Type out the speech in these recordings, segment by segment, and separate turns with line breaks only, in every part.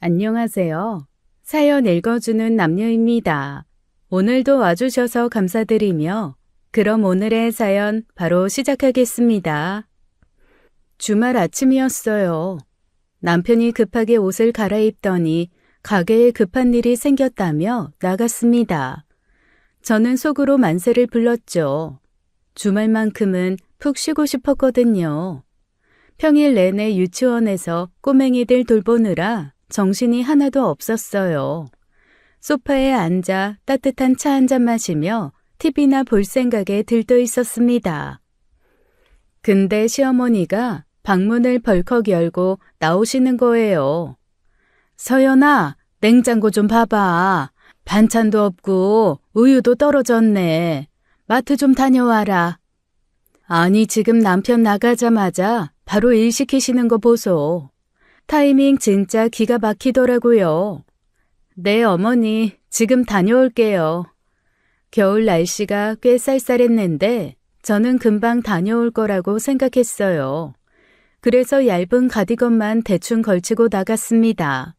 안녕하세요. 사연 읽어주는 남녀입니다. 오늘도 와주셔서 감사드리며 그럼 오늘의 사연 바로 시작하겠습니다. 주말 아침이었어요. 남편이 급하게 옷을 갈아입더니 가게에 급한 일이 생겼다며 나갔습니다. 저는 속으로 만세를 불렀죠. 주말만큼은 푹 쉬고 싶었거든요. 평일 내내 유치원에서 꼬맹이들 돌보느라 정신이 하나도 없었어요. 소파에 앉아 따뜻한 차 한 잔 마시며 TV나 볼 생각에 들떠 있었습니다. 근데 시어머니가 방문을 벌컥 열고 나오시는 거예요. 서연아, 냉장고 좀 봐봐. 반찬도 없고 우유도 떨어졌네. 마트 좀 다녀와라. 아니, 지금 남편 나가자마자 바로 일 시키시는 거 보소. 타이밍 진짜 기가 막히더라고요. 네, 어머니, 지금 다녀올게요. 겨울 날씨가 꽤 쌀쌀했는데 저는 금방 다녀올 거라고 생각했어요. 그래서 얇은 가디건만 대충 걸치고 나갔습니다.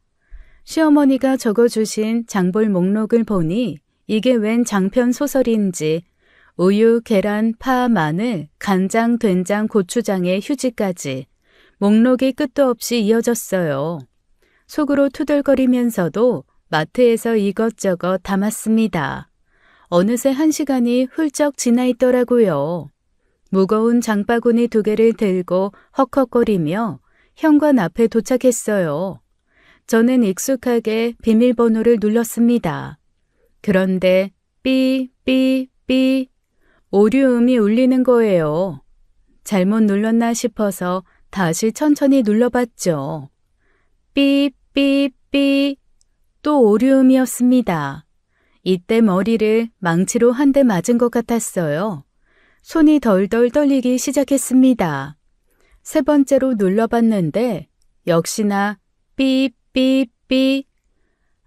시어머니가 적어주신 장볼 목록을 보니 이게 웬 장편 소설인지 우유, 계란, 파, 마늘, 간장, 된장, 고추장에 휴지까지 목록이 끝도 없이 이어졌어요. 속으로 투덜거리면서도 마트에서 이것저것 담았습니다. 어느새 1시간이 훌쩍 지나 있더라고요. 무거운 장바구니 2개를 들고 헉헉거리며 현관 앞에 도착했어요. 저는 익숙하게 비밀번호를 눌렀습니다. 그런데 삐삐삐 오류음이 울리는 거예요. 잘못 눌렀나 싶어서 다시 천천히 눌러봤죠. 삐삐삐 또 오류음이었습니다. 이때 머리를 망치로 한 대 맞은 것 같았어요. 손이 덜덜 떨리기 시작했습니다. 3번째로 눌러봤는데 역시나 삐삐삐.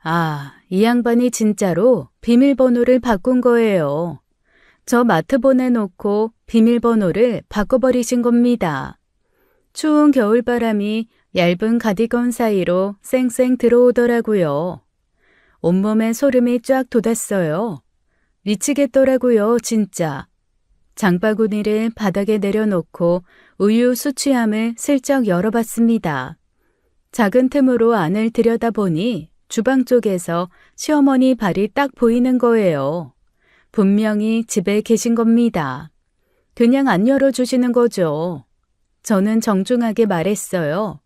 아, 이 양반이 진짜로 비밀번호를 바꾼 거예요. 저 마트 보내놓고 비밀번호를 바꿔버리신 겁니다. 추운 겨울바람이 얇은 가디건 사이로 쌩쌩 들어오더라고요. 온몸에 소름이 쫙 돋았어요. 미치겠더라고요, 진짜. 장바구니를 바닥에 내려놓고 우유 수취함을 슬쩍 열어봤습니다. 작은 틈으로 안을 들여다보니 주방 쪽에서 시어머니 발이 딱 보이는 거예요. 분명히 집에 계신 겁니다. 그냥 안 열어주시는 거죠. 저는 정중하게 말했어요.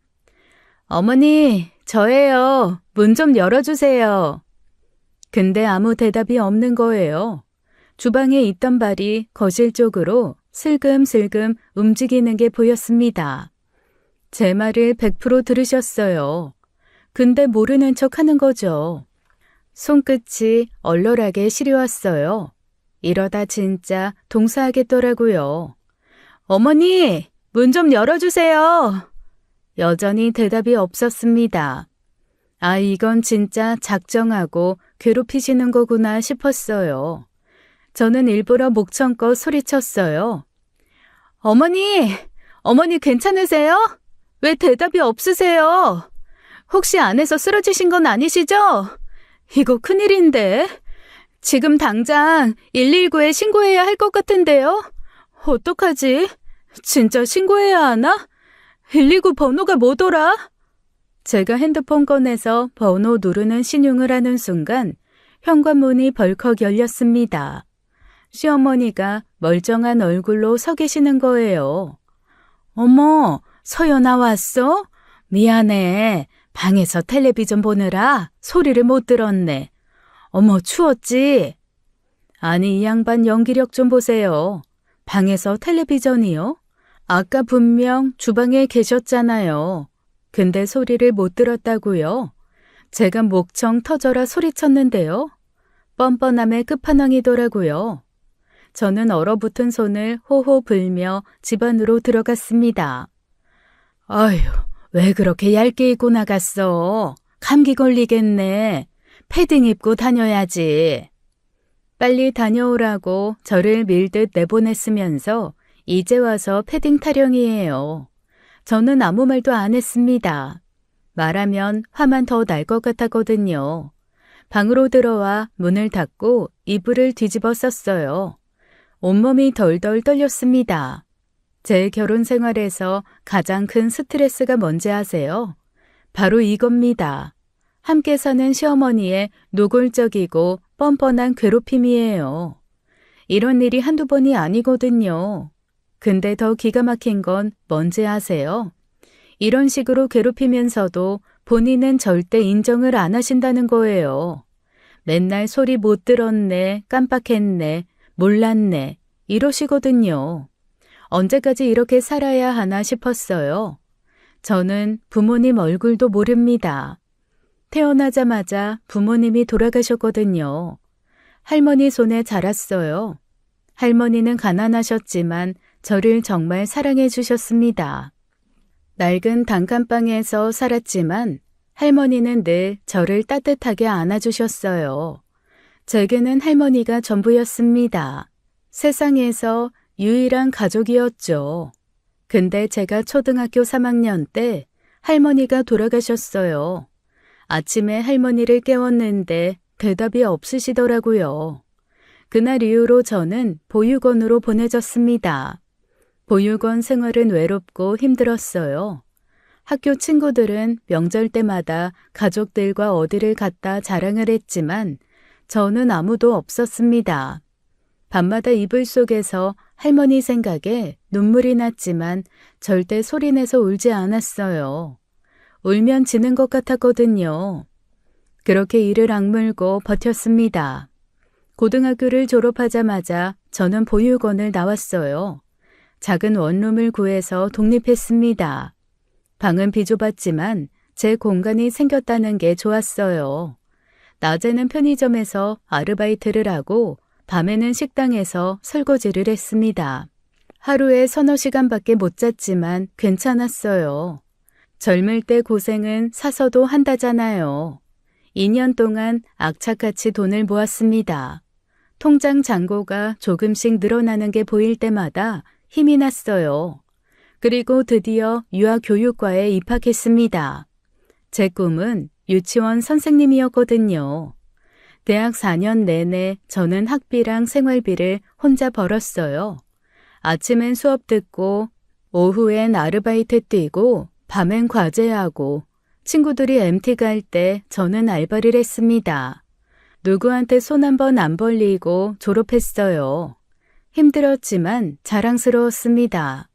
어머니, 저예요. 문 좀 열어주세요. 근데 아무 대답이 없는 거예요. 주방에 있던 발이 거실 쪽으로 슬금슬금 움직이는 게 보였습니다. 제 말을 100% 들으셨어요. 근데 모르는 척 하는 거죠. 손끝이 얼얼하게 시려왔어요. 이러다 진짜 동사하겠더라고요. 어머니, 문 좀 열어주세요. 여전히 대답이 없었습니다. 아, 이건 진짜 작정하고 괴롭히시는 거구나 싶었어요. 저는 일부러 목청껏 소리쳤어요. 어머니 괜찮으세요? 왜 대답이 없으세요? 혹시 안에서 쓰러지신 건 아니시죠? 이거 큰일인데. 지금 당장 119에 신고해야 할 것 같은데요? 어떡하지? 진짜 신고해야 하나? 119 번호가 뭐더라? 제가 핸드폰 꺼내서 번호 누르는 신용을 하는 순간 현관문이 벌컥 열렸습니다. 시어머니가 멀쩡한 얼굴로 서 계시는 거예요. 어머, 서연아 왔어? 미안해. 방에서 텔레비전 보느라 소리를 못 들었네. 어머, 추웠지? 아니, 이 양반 연기력 좀 보세요. 방에서 텔레비전이요? 아까 분명 주방에 계셨잖아요. 근데 소리를 못 들었다고요? 제가 목청 터져라 소리쳤는데요. 뻔뻔함의 끝판왕이더라고요. 저는 얼어붙은 손을 호호 불며 집 안으로 들어갔습니다. 아휴, 왜 그렇게 얇게 입고 나갔어? 감기 걸리겠네. 패딩 입고 다녀야지. 빨리 다녀오라고 저를 밀듯 내보냈으면서 이제 와서 패딩 타령이에요. 저는 아무 말도 안 했습니다. 말하면 화만 더 날 것 같았거든요. 방으로 들어와 문을 닫고 이불을 뒤집어 썼어요. 온몸이 덜덜 떨렸습니다. 제 결혼 생활에서 가장 큰 스트레스가 뭔지 아세요? 바로 이겁니다. 함께 사는 시어머니의 노골적이고 뻔뻔한 괴롭힘이에요. 이런 일이 한두 번이 아니거든요. 근데 더 기가 막힌 건 뭔지 아세요? 이런 식으로 괴롭히면서도 본인은 절대 인정을 안 하신다는 거예요. 맨날 소리 못 들었네, 깜빡했네, 몰랐네, 이러시거든요. 언제까지 이렇게 살아야 하나 싶었어요. 저는 부모님 얼굴도 모릅니다. 태어나자마자 부모님이 돌아가셨거든요. 할머니 손에 자랐어요. 할머니는 가난하셨지만 저를 정말 사랑해 주셨습니다. 낡은 단칸방에서 살았지만 할머니는 늘 저를 따뜻하게 안아주셨어요. 제게는 할머니가 전부였습니다. 세상에서 유일한 가족이었죠. 근데 제가 초등학교 3학년 때 할머니가 돌아가셨어요. 아침에 할머니를 깨웠는데 대답이 없으시더라고요. 그날 이후로 저는 보육원으로 보내졌습니다. 보육원 생활은 외롭고 힘들었어요. 학교 친구들은 명절 때마다 가족들과 어디를 갔다 자랑을 했지만 저는 아무도 없었습니다. 밤마다 이불 속에서 할머니 생각에 눈물이 났지만 절대 소리내서 울지 않았어요. 울면 지는 것 같았거든요. 그렇게 이를 악물고 버텼습니다. 고등학교를 졸업하자마자 저는 보육원을 나왔어요. 작은 원룸을 구해서 독립했습니다. 방은 비좁았지만 제 공간이 생겼다는 게 좋았어요. 낮에는 편의점에서 아르바이트를 하고 밤에는 식당에서 설거지를 했습니다. 하루에 서너 시간밖에 못 잤지만 괜찮았어요. 젊을 때 고생은 사서도 한다잖아요. 2년 동안 악착같이 돈을 모았습니다. 통장 잔고가 조금씩 늘어나는 게 보일 때마다 힘이 났어요. 그리고 드디어 유아교육과에 입학했습니다. 제 꿈은 유치원 선생님이었거든요. 대학 4년 내내 저는 학비랑 생활비를 혼자 벌었어요. 아침엔 수업 듣고 오후엔 아르바이트 뛰고 밤엔 과제하고 친구들이 MT 갈 때 저는 알바를 했습니다. 누구한테 손 한 번 안 벌리고 졸업했어요. 힘들었지만 자랑스러웠습니다.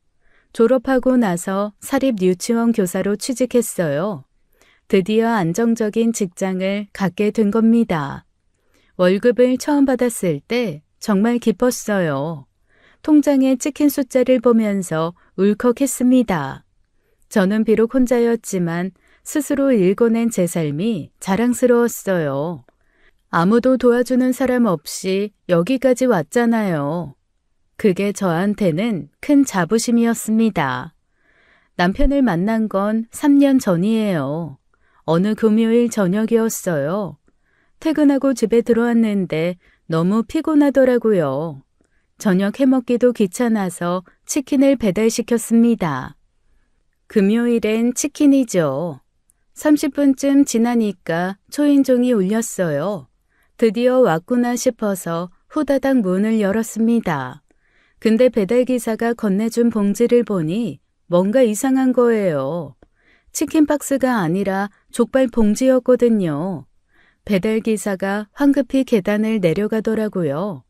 졸업하고 나서 사립 유치원 교사로 취직했어요. 드디어 안정적인 직장을 갖게 된 겁니다. 월급을 처음 받았을 때 정말 기뻤어요. 통장에 찍힌 숫자를 보면서 울컥했습니다. 저는 비록 혼자였지만 스스로 읽어낸 제 삶이 자랑스러웠어요. 아무도 도와주는 사람 없이 여기까지 왔잖아요. 그게 저한테는 큰 자부심이었습니다. 남편을 만난 건 3년 전이에요. 어느 금요일 저녁이었어요. 퇴근하고 집에 들어왔는데 너무 피곤하더라고요. 저녁 해먹기도 귀찮아서 치킨을 배달시켰습니다. 금요일엔 치킨이죠. 30분쯤 지나니까 초인종이 울렸어요. 드디어 왔구나 싶어서 후다닥 문을 열었습니다. 근데 배달기사가 건네준 봉지를 보니 뭔가 이상한 거예요. 치킨 박스가 아니라 족발 봉지였거든요. 배달기사가 황급히 계단을 내려가더라고요.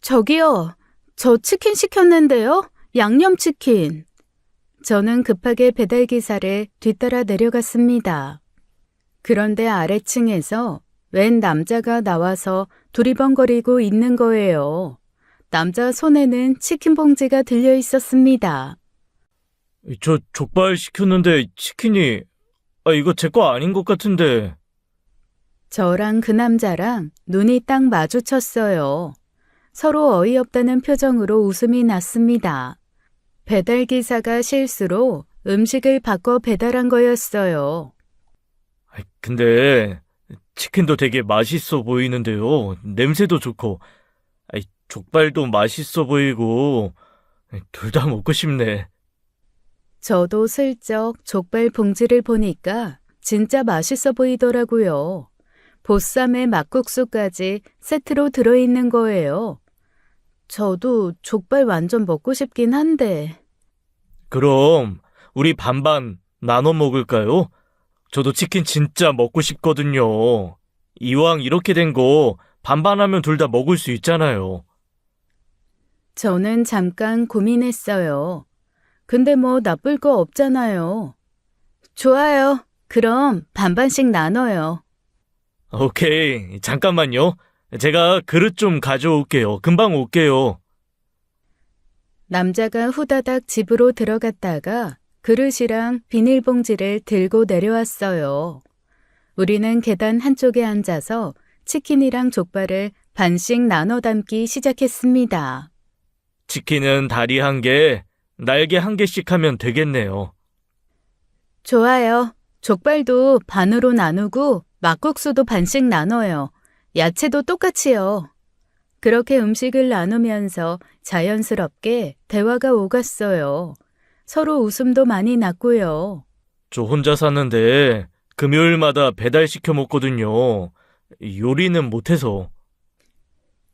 저기요, 저 치킨 시켰는데요? 양념치킨. 저는 급하게 배달기사를 뒤따라 내려갔습니다. 그런데 아래층에서 웬 남자가 나와서 두리번거리고 있는 거예요. 남자 손에는 치킨 봉지가 들려 있었습니다.
저 족발 시켰는데 치킨이 이거 제 거 아닌 것 같은데.
저랑 그 남자랑 눈이 딱 마주쳤어요. 서로 어이없다는 표정으로 웃음이 났습니다. 배달기사가 실수로 음식을 바꿔 배달한 거였어요.
근데 치킨도 되게 맛있어 보이는데요. 냄새도 좋고 족발도 맛있어 보이고 둘 다 먹고 싶네.
저도 슬쩍 족발 봉지를 보니까 진짜 맛있어 보이더라고요. 보쌈에 막국수까지 세트로 들어있는 거예요. 저도 족발 완전 먹고 싶긴 한데.
그럼 우리 반반 나눠 먹을까요? 저도 치킨 진짜 먹고 싶거든요. 이왕 이렇게 된 거 반반하면 둘 다 먹을 수 있잖아요.
저는 잠깐 고민했어요. 근데 뭐 나쁠 거 없잖아요. 좋아요. 그럼 반반씩 나눠요.
오케이, 잠깐만요. 제가 그릇 좀 가져올게요. 금방 올게요.
남자가 후다닥 집으로 들어갔다가 그릇이랑 비닐봉지를 들고 내려왔어요. 우리는 계단 한쪽에 앉아서 치킨이랑 족발을 반씩 나눠 담기 시작했습니다.
치킨은 다리 1개, 날개 1개씩 하면 되겠네요.
좋아요. 족발도 반으로 나누고 막국수도 반씩 나눠요. 야채도 똑같이요. 그렇게 음식을 나누면서 자연스럽게 대화가 오갔어요. 서로 웃음도 많이 났고요.
저 혼자 사는데 금요일마다 배달시켜 먹거든요. 요리는 못해서.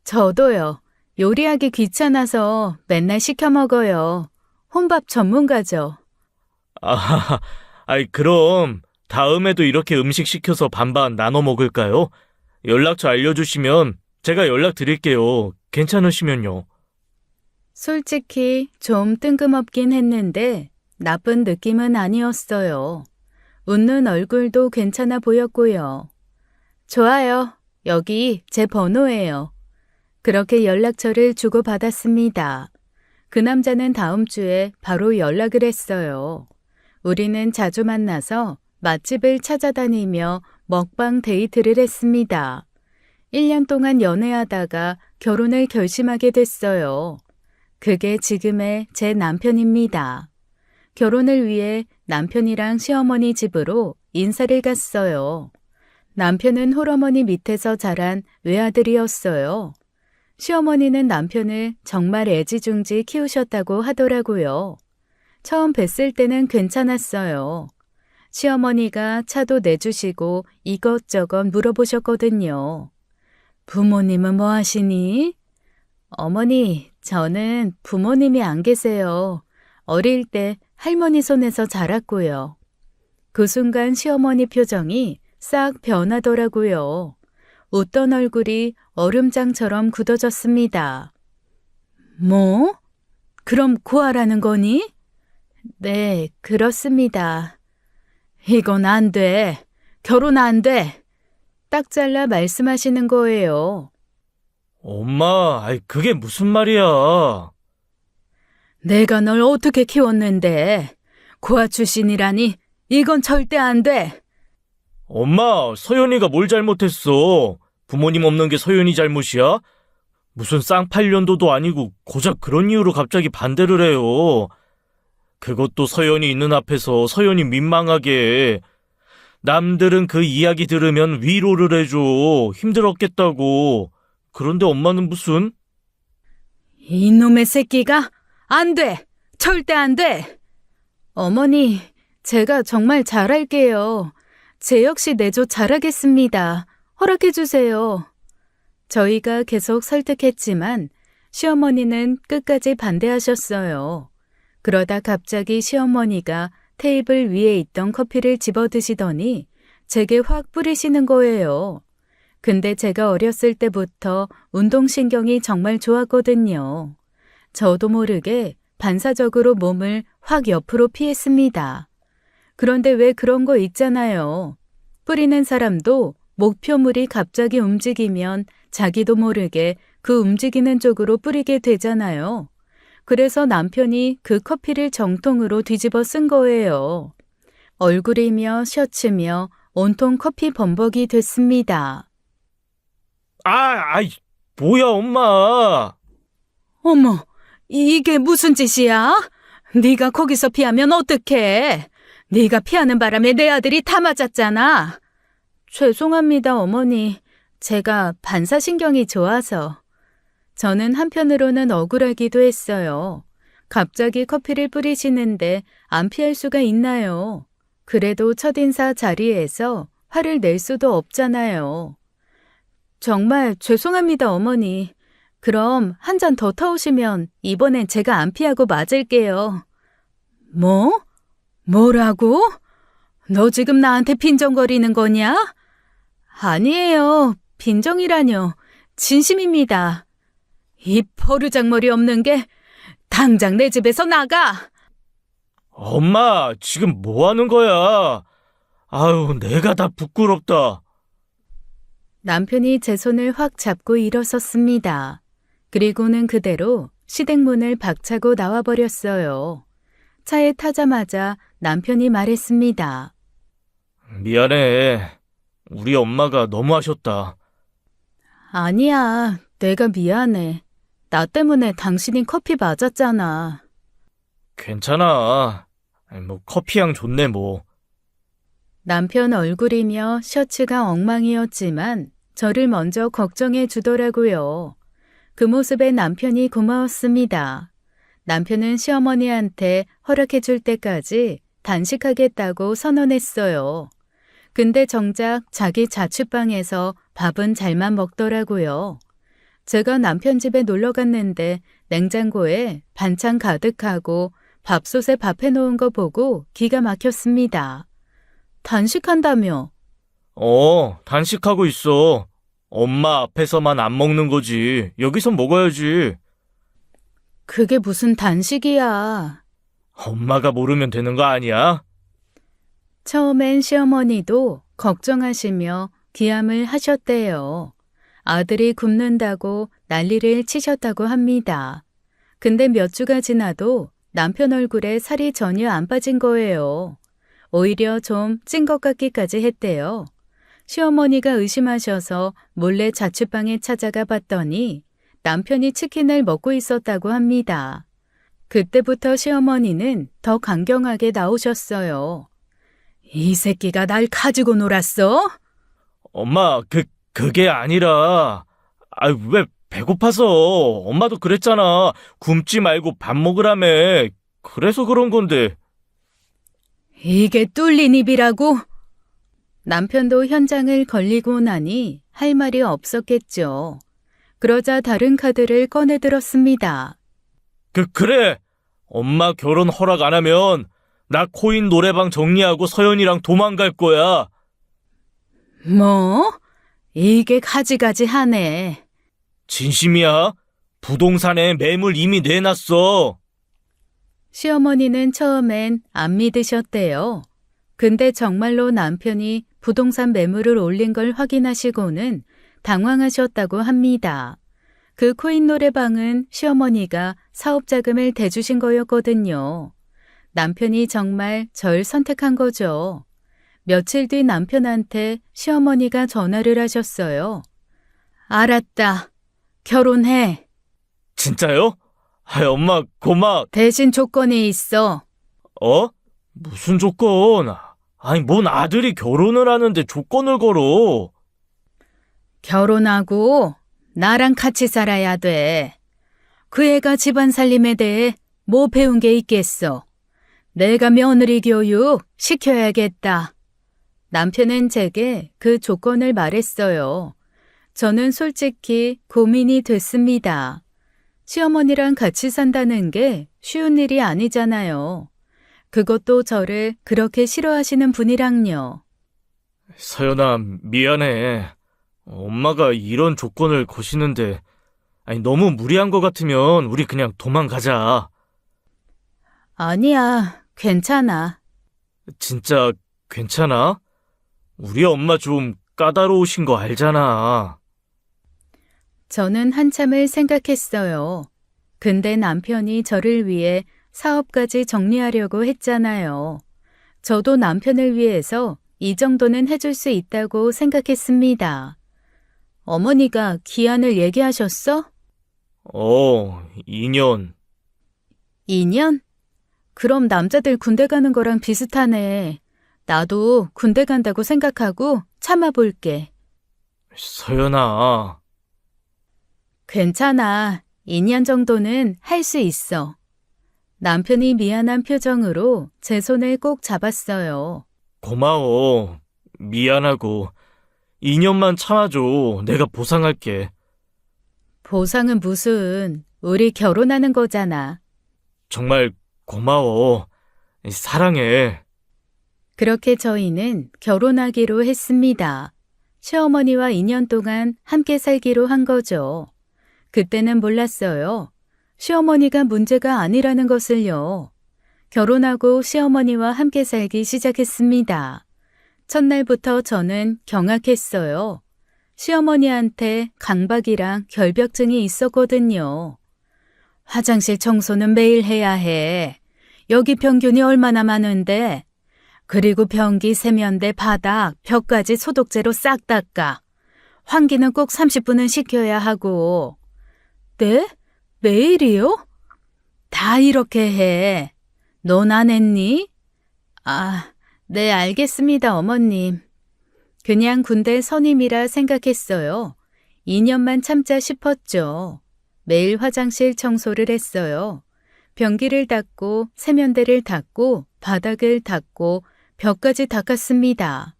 저도요. 요리하기 귀찮아서 맨날 시켜 먹어요. 혼밥 전문가죠.
아, 그럼 다음에도 이렇게 음식 시켜서 반반 나눠 먹을까요? 연락처 알려주시면 제가 연락드릴게요. 괜찮으시면요.
솔직히 좀 뜬금없긴 했는데 나쁜 느낌은 아니었어요. 웃는 얼굴도 괜찮아 보였고요. 좋아요. 여기 제 번호예요. 그렇게 연락처를 주고받았습니다. 그 남자는 다음 주에 바로 연락을 했어요. 우리는 자주 만나서 맛집을 찾아다니며 먹방 데이트를 했습니다. 1년 동안 연애하다가 결혼을 결심하게 됐어요. 그게 지금의 제 남편입니다. 결혼을 위해 남편이랑 시어머니 집으로 인사를 갔어요. 남편은 홀어머니 밑에서 자란 외아들이었어요. 시어머니는 남편을 정말 애지중지 키우셨다고 하더라고요. 처음 뵀을 때는 괜찮았어요. 시어머니가 차도 내주시고 이것저것 물어보셨거든요. 부모님은 뭐 하시니? 어머니, 저는 부모님이 안 계세요. 어릴 때 할머니 손에서 자랐고요. 그 순간 시어머니 표정이 싹 변하더라고요. 웃던 얼굴이 얼음장처럼 굳어졌습니다. 뭐? 그럼 구하라는 거니? 네, 그렇습니다. 이건 안 돼. 결혼 안 돼. 딱 잘라 말씀하시는 거예요.
엄마, 그게 무슨 말이야?
내가 널 어떻게 키웠는데. 고아 출신이라니 이건 절대 안 돼.
엄마, 서연이가 뭘 잘못했어? 부모님 없는 게 서연이 잘못이야? 무슨 쌍팔년도도 아니고 고작 그런 이유로 갑자기 반대를 해요. 그것도 서연이 있는 앞에서 서연이 민망하게. 남들은 그 이야기 들으면 위로를 해줘. 힘들었겠다고. 그런데 엄마는 무슨?
이놈의 새끼가 안 돼. 절대 안 돼. 어머니, 제가 정말 잘할게요. 제 역시 내조 잘하겠습니다. 허락해 주세요. 저희가 계속 설득했지만 시어머니는 끝까지 반대하셨어요. 그러다 갑자기 시어머니가 테이블 위에 있던 커피를 집어 드시더니 제게 확 뿌리시는 거예요. 근데 제가 어렸을 때부터 운동신경이 정말 좋았거든요. 저도 모르게 반사적으로 몸을 확 옆으로 피했습니다. 그런데 왜 그런 거 있잖아요. 뿌리는 사람도 목표물이 갑자기 움직이면 자기도 모르게 그 움직이는 쪽으로 뿌리게 되잖아요. 그래서 남편이 그 커피를 정통으로 뒤집어 쓴 거예요. 얼굴이며 셔츠며 온통 커피 범벅이 됐습니다.
뭐야, 엄마.
어머, 이게 무슨 짓이야? 네가 거기서 피하면 어떡해? 네가 피하는 바람에 내 아들이 다 맞았잖아. 죄송합니다, 어머니. 제가 반사신경이 좋아서. 저는 한편으로는 억울하기도 했어요. 갑자기 커피를 뿌리시는데 안 피할 수가 있나요? 그래도 첫인사 자리에서 화를 낼 수도 없잖아요. 정말 죄송합니다, 어머니. 그럼 한 잔 더 타오시면 이번엔 제가 안 피하고 맞을게요. 뭐? 뭐라고? 너 지금 나한테 빈정거리는 거냐? 아니에요. 빈정이라뇨. 진심입니다. 이 버르장머리 없는 게 당장 내 집에서 나가!
엄마, 지금 뭐 하는 거야? 아유, 내가 다 부끄럽다.
남편이 제 손을 확 잡고 일어섰습니다. 그리고는 그대로 시댁문을 박차고 나와버렸어요. 차에 타자마자 남편이 말했습니다.
미안해. 우리 엄마가 너무하셨다.
아니야, 내가 미안해. 나 때문에 당신이 커피 맞았잖아.
괜찮아. 커피향 좋네, 뭐.
남편 얼굴이며 셔츠가 엉망이었지만 저를 먼저 걱정해 주더라고요. 그 모습에 남편이 고마웠습니다. 남편은 시어머니한테 허락해 줄 때까지 단식하겠다고 선언했어요. 근데 정작 자기 자취방에서 밥은 잘만 먹더라고요. 제가 남편 집에 놀러 갔는데 냉장고에 반찬 가득하고 밥솥에 밥 해놓은 거 보고 기가 막혔습니다. 단식한다며?
단식하고 있어. 엄마 앞에서만 안 먹는 거지. 여기서 먹어야지.
그게 무슨 단식이야.
엄마가 모르면 되는 거 아니야?
처음엔 시어머니도 걱정하시며 기함을 하셨대요. 아들이 굶는다고 난리를 치셨다고 합니다. 근데 몇 주가 지나도 남편 얼굴에 살이 전혀 안 빠진 거예요. 오히려 좀 찐 것 같기까지 했대요. 시어머니가 의심하셔서 몰래 자취방에 찾아가 봤더니 남편이 치킨을 먹고 있었다고 합니다. 그때부터 시어머니는 더 강경하게 나오셨어요. 이 새끼가 날 가지고 놀았어?
엄마, 그게 아니라, 왜 배고파서. 엄마도 그랬잖아. 굶지 말고 밥 먹으라며. 그래서 그런 건데.
이게 뚫린 입이라고? 남편도 현장을 걸리고 나니 할 말이 없었겠죠. 그러자 다른 카드를 꺼내들었습니다.
그래. 엄마 결혼 허락 안 하면 나 코인 노래방 정리하고 서연이랑 도망갈 거야.
뭐? 이게 가지가지 하네.
진심이야? 부동산에 매물 이미 내놨어.
시어머니는 처음엔 안 믿으셨대요. 근데 정말로 남편이 부동산 매물을 올린 걸 확인하시고는 당황하셨다고 합니다. 그 코인 노래방은 시어머니가 사업 자금을 대주신 거였거든요. 남편이 정말 절 선택한 거죠. 며칠 뒤 남편한테 시어머니가 전화를 하셨어요. 알았다. 결혼해.
진짜요? 엄마 고마.
대신 조건이 있어.
무슨 조건? 뭔 아들이 결혼을 하는데 조건을 걸어.
결혼하고 나랑 같이 살아야 돼. 그 애가 집안 살림에 대해 뭐 배운 게 있겠어. 내가 며느리 교육 시켜야겠다. 남편은 제게 그 조건을 말했어요. 저는 솔직히 고민이 됐습니다. 시어머니랑 같이 산다는 게 쉬운 일이 아니잖아요. 그것도 저를 그렇게 싫어하시는 분이랑요.
서연아, 미안해. 엄마가 이런 조건을 거시는데 너무 무리한 것 같으면 우리 그냥 도망가자.
아니야, 괜찮아.
진짜 괜찮아? 우리 엄마 좀 까다로우신 거 알잖아.
저는 한참을 생각했어요. 근데 남편이 저를 위해 사업까지 정리하려고 했잖아요. 저도 남편을 위해서 이 정도는 해줄 수 있다고 생각했습니다. 어머니가 기한을 얘기하셨어?
2년.
2년? 그럼 남자들 군대 가는 거랑 비슷하네. 나도 군대 간다고 생각하고 참아볼게.
서연아.
괜찮아. 2년 정도는 할 수 있어. 남편이 미안한 표정으로 제 손을 꼭 잡았어요.
고마워. 미안하고. 2년만 참아줘. 내가 보상할게.
보상은 무슨, 우리 결혼하는 거잖아.
정말 고마워. 사랑해.
그렇게 저희는 결혼하기로 했습니다. 시어머니와 2년 동안 함께 살기로 한 거죠. 그때는 몰랐어요. 시어머니가 문제가 아니라는 것을요. 결혼하고 시어머니와 함께 살기 시작했습니다. 첫날부터 저는 경악했어요. 시어머니한테 강박이랑 결벽증이 있었거든요. 화장실 청소는 매일 해야 해. 여기 평균이 얼마나 많은데. 그리고 변기, 세면대, 바닥, 벽까지 소독제로 싹 닦아. 환기는 꼭 30분은 시켜야 하고. 네? 매일이요? 다 이렇게 해. 넌 안 했니? 아, 네, 알겠습니다, 어머님. 그냥 군대 선임이라 생각했어요. 2년만 참자 싶었죠. 매일 화장실 청소를 했어요. 변기를 닦고, 세면대를 닦고, 바닥을 닦고, 벽까지 닦았습니다.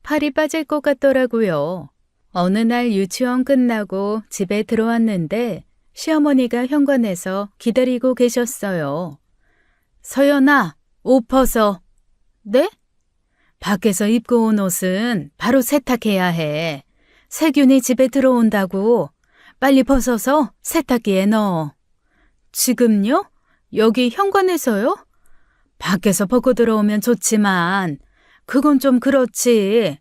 팔이 빠질 것 같더라고요. 어느 날 유치원 끝나고 집에 들어왔는데 시어머니가 현관에서 기다리고 계셨어요. 서연아, 옷 벗어. 네? 밖에서 입고 온 옷은 바로 세탁해야 해. 세균이 집에 들어온다고. 빨리 벗어서 세탁기에 넣어. 지금요? 여기 현관에서요? 밖에서 벗고 들어오면 좋지만 그건 좀 그렇지.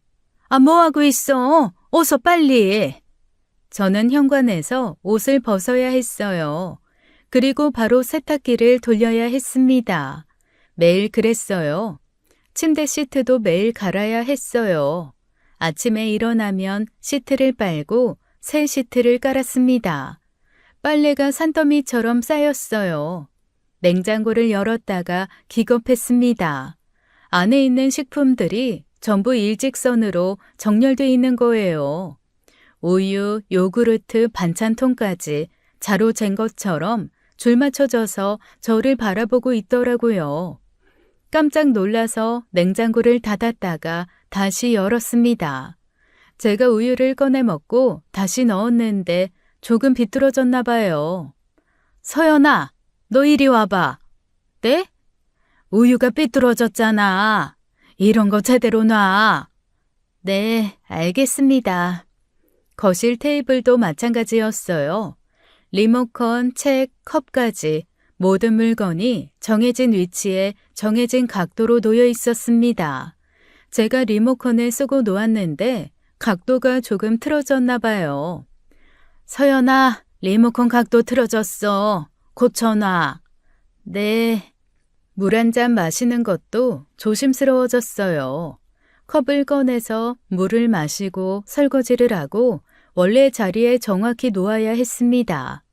아, 뭐하고 있어? 어서 빨리. 저는 현관에서 옷을 벗어야 했어요. 그리고 바로 세탁기를 돌려야 했습니다. 매일 그랬어요. 침대 시트도 매일 갈아야 했어요. 아침에 일어나면 시트를 빨고 새 시트를 깔았습니다. 빨래가 산더미처럼 쌓였어요. 냉장고를 열었다가 기겁했습니다. 안에 있는 식품들이 전부 일직선으로 정렬돼 있는 거예요. 우유, 요구르트, 반찬통까지 자로 잰 것처럼 줄 맞춰져서 저를 바라보고 있더라고요. 깜짝 놀라서 냉장고를 닫았다가 다시 열었습니다. 제가 우유를 꺼내 먹고 다시 넣었는데 조금 비뚤어졌나 봐요. 서연아, 너 이리 와봐. 네? 우유가 삐뚤어졌잖아. 이런 거 제대로 놔. 네, 알겠습니다. 거실 테이블도 마찬가지였어요. 리모컨, 책, 컵까지 모든 물건이 정해진 위치에 정해진 각도로 놓여 있었습니다. 제가 리모컨을 쓰고 놓았는데 각도가 조금 틀어졌나 봐요. 서연아, 리모컨 각도 틀어졌어. 고쳐놔. 네. 물 한 잔 마시는 것도 조심스러워졌어요. 컵을 꺼내서 물을 마시고 설거지를 하고 원래 자리에 정확히 놓아야 했습니다.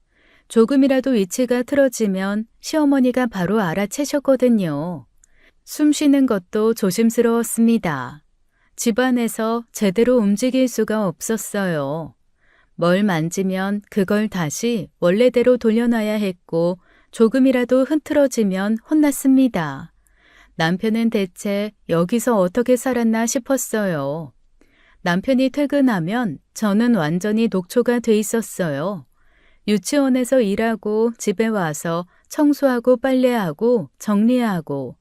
조금이라도 위치가 틀어지면 시어머니가 바로 알아채셨거든요. 숨 쉬는 것도 조심스러웠습니다. 집안에서 제대로 움직일 수가 없었어요. 뭘 만지면 그걸 다시 원래대로 돌려놔야 했고 조금이라도 흐트러지면 혼났습니다. 남편은 대체 여기서 어떻게 살았나 싶었어요. 남편이 퇴근하면 저는 완전히 녹초가 돼 있었어요. 유치원에서 일하고 집에 와서 청소하고 빨래하고 정리하고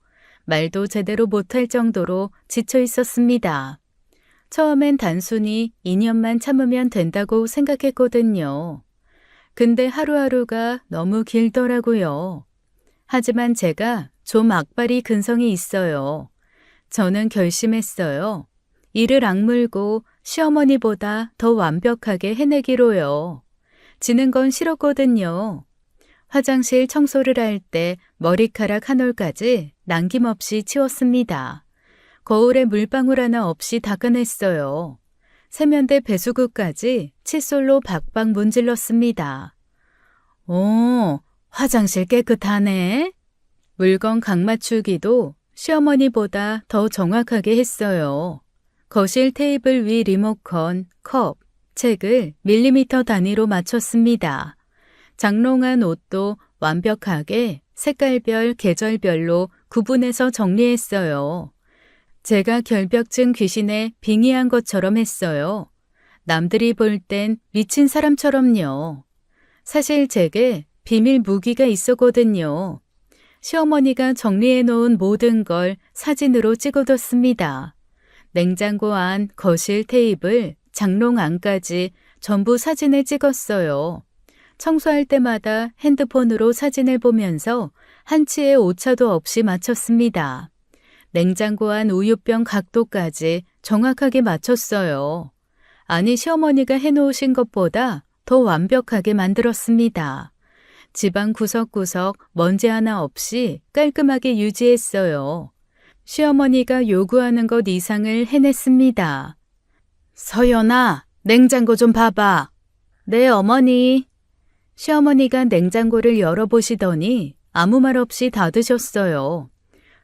말도 제대로 못할 정도로 지쳐 있었습니다. 처음엔 단순히 2년만 참으면 된다고 생각했거든요. 근데 하루하루가 너무 길더라고요. 하지만 제가 좀 악바리 근성이 있어요. 저는 결심했어요. 이를 악물고 시어머니보다 더 완벽하게 해내기로요. 지는 건 싫었거든요. 화장실 청소를 할 때 머리카락 한 올까지 남김없이 치웠습니다. 거울에 물방울 하나 없이 닦아냈어요. 세면대 배수구까지 칫솔로 박박 문질렀습니다. 오, 화장실 깨끗하네. 물건 각 맞추기도 시어머니보다 더 정확하게 했어요. 거실 테이블 위 리모컨, 컵, 책을 밀리미터 단위로 맞췄습니다. 장롱한 옷도 완벽하게 색깔별, 계절별로 구분해서 정리했어요. 제가 결벽증 귀신에 빙의한 것처럼 했어요. 남들이 볼 땐 미친 사람처럼요. 사실 제게 비밀 무기가 있었거든요. 시어머니가 정리해 놓은 모든 걸 사진으로 찍어뒀습니다. 냉장고 안, 거실 테이블, 장롱 안까지 전부 사진을 찍었어요. 청소할 때마다 핸드폰으로 사진을 보면서 한치의 오차도 없이 맞췄습니다. 냉장고 안 우유병 각도까지 정확하게 맞췄어요. 아니, 시어머니가 해놓으신 것보다 더 완벽하게 만들었습니다. 집안 구석구석 먼지 하나 없이 깔끔하게 유지했어요. 시어머니가 요구하는 것 이상을 해냈습니다. 서연아, 냉장고 좀 봐봐. 네, 어머니. 시어머니가 냉장고를 열어보시더니 아무 말 없이 닫으셨어요.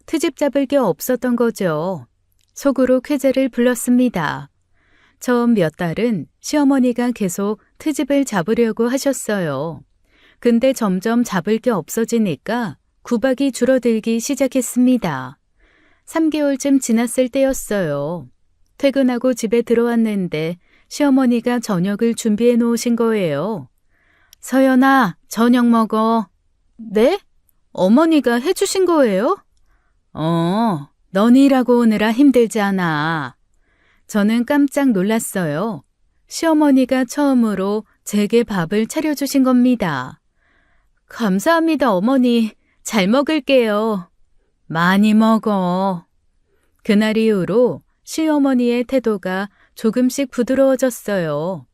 트집 잡을 게 없었던 거죠. 속으로 쾌재를 불렀습니다. 처음 몇 달은 시어머니가 계속 트집을 잡으려고 하셨어요. 근데 점점 잡을 게 없어지니까 구박이 줄어들기 시작했습니다. 3개월쯤 지났을 때였어요. 퇴근하고 집에 들어왔는데 시어머니가 저녁을 준비해 놓으신 거예요. 서연아, 저녁 먹어. 네? 어머니가 해주신 거예요? 넌 일하고 오느라 힘들지 않아. 저는 깜짝 놀랐어요. 시어머니가 처음으로 제게 밥을 차려주신 겁니다. 감사합니다, 어머니. 잘 먹을게요. 많이 먹어. 그날 이후로 시어머니의 태도가 조금씩 부드러워졌어요.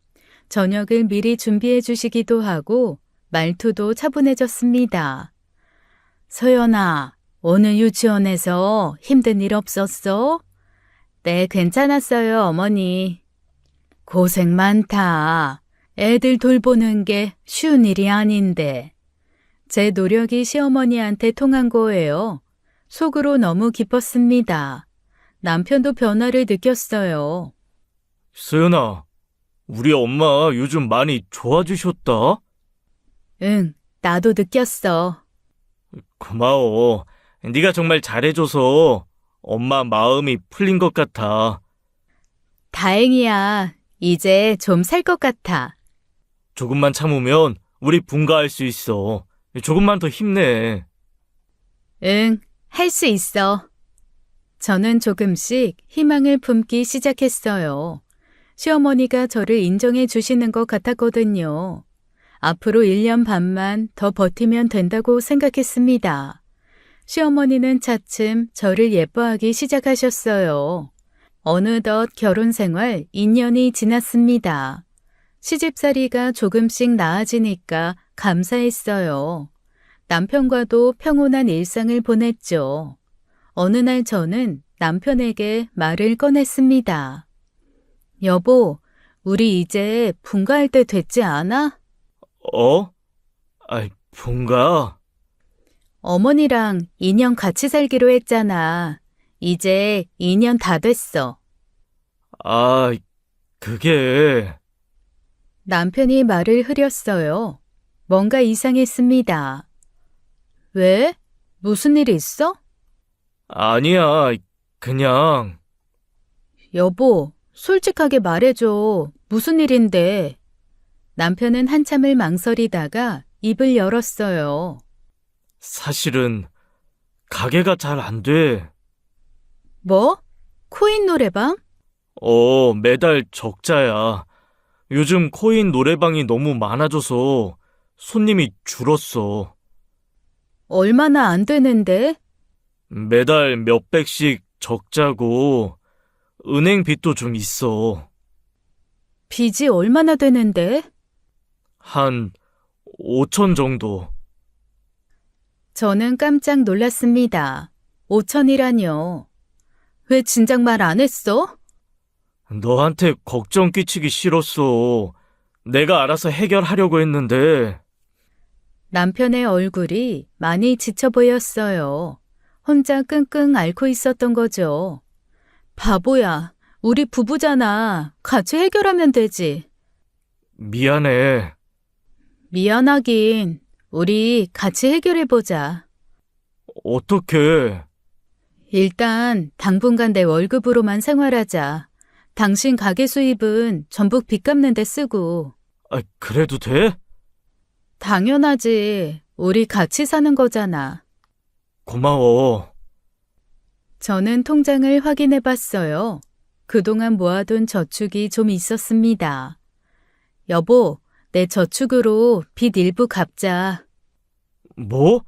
저녁을 미리 준비해 주시기도 하고 말투도 차분해졌습니다. 서연아, 오늘 유치원에서 힘든 일 없었어? 네, 괜찮았어요, 어머니. 고생 많다. 애들 돌보는 게 쉬운 일이 아닌데. 제 노력이 시어머니한테 통한 거예요. 속으로 너무 기뻤습니다. 남편도 변화를 느꼈어요.
서연아, 우리 엄마 요즘 많이 좋아지셨다?
응, 나도 느꼈어.
고마워. 네가 정말 잘해줘서 엄마 마음이 풀린 것 같아.
다행이야. 이제 좀 살 것 같아.
조금만 참으면 우리 분가할 수 있어. 조금만 더 힘내.
응, 할 수 있어. 저는 조금씩 희망을 품기 시작했어요. 시어머니가 저를 인정해 주시는 것 같았거든요. 앞으로 1년 반만 더 버티면 된다고 생각했습니다. 시어머니는 차츰 저를 예뻐하기 시작하셨어요. 어느덧 결혼 생활 2년이 지났습니다. 시집살이가 조금씩 나아지니까 감사했어요. 남편과도 평온한 일상을 보냈죠. 어느 날 저는 남편에게 말을 꺼냈습니다. 여보, 우리 이제 분가할 때 됐지 않아?
분가?
어머니랑 2년 같이 살기로 했잖아. 이제 2년 다 됐어.
그게...
남편이 말을 흐렸어요. 뭔가 이상했습니다. 왜? 무슨 일 있어?
아니야, 그냥...
여보, 솔직하게 말해줘. 무슨 일인데? 남편은 한참을 망설이다가 입을 열었어요.
사실은 가게가 잘 안 돼.
뭐? 코인 노래방?
매달 적자야. 요즘 코인 노래방이 너무 많아져서 손님이 줄었어.
얼마나 안 되는데?
매달 몇백씩 적자고 은행 빚도 좀 있어.
빚이 얼마나 되는데?
한 5천 정도.
저는 깜짝 놀랐습니다. 5천이라뇨. 왜 진작 말 안 했어?
너한테 걱정 끼치기 싫었어. 내가 알아서 해결하려고 했는데.
남편의 얼굴이 많이 지쳐 보였어요. 혼자 끙끙 앓고 있었던 거죠. 바보야, 우리 부부잖아. 같이 해결하면 되지.
미안해.
미안하긴. 우리 같이 해결해보자.
어떻게?
일단 당분간 내 월급으로만 생활하자. 당신 가게 수입은 전부 빚 갚는 데 쓰고.
그래도 돼?
당연하지. 우리 같이 사는 거잖아.
고마워.
저는 통장을 확인해 봤어요. 그동안 모아둔 저축이 좀 있었습니다. 여보, 내 저축으로 빚 일부 갚자.
뭐?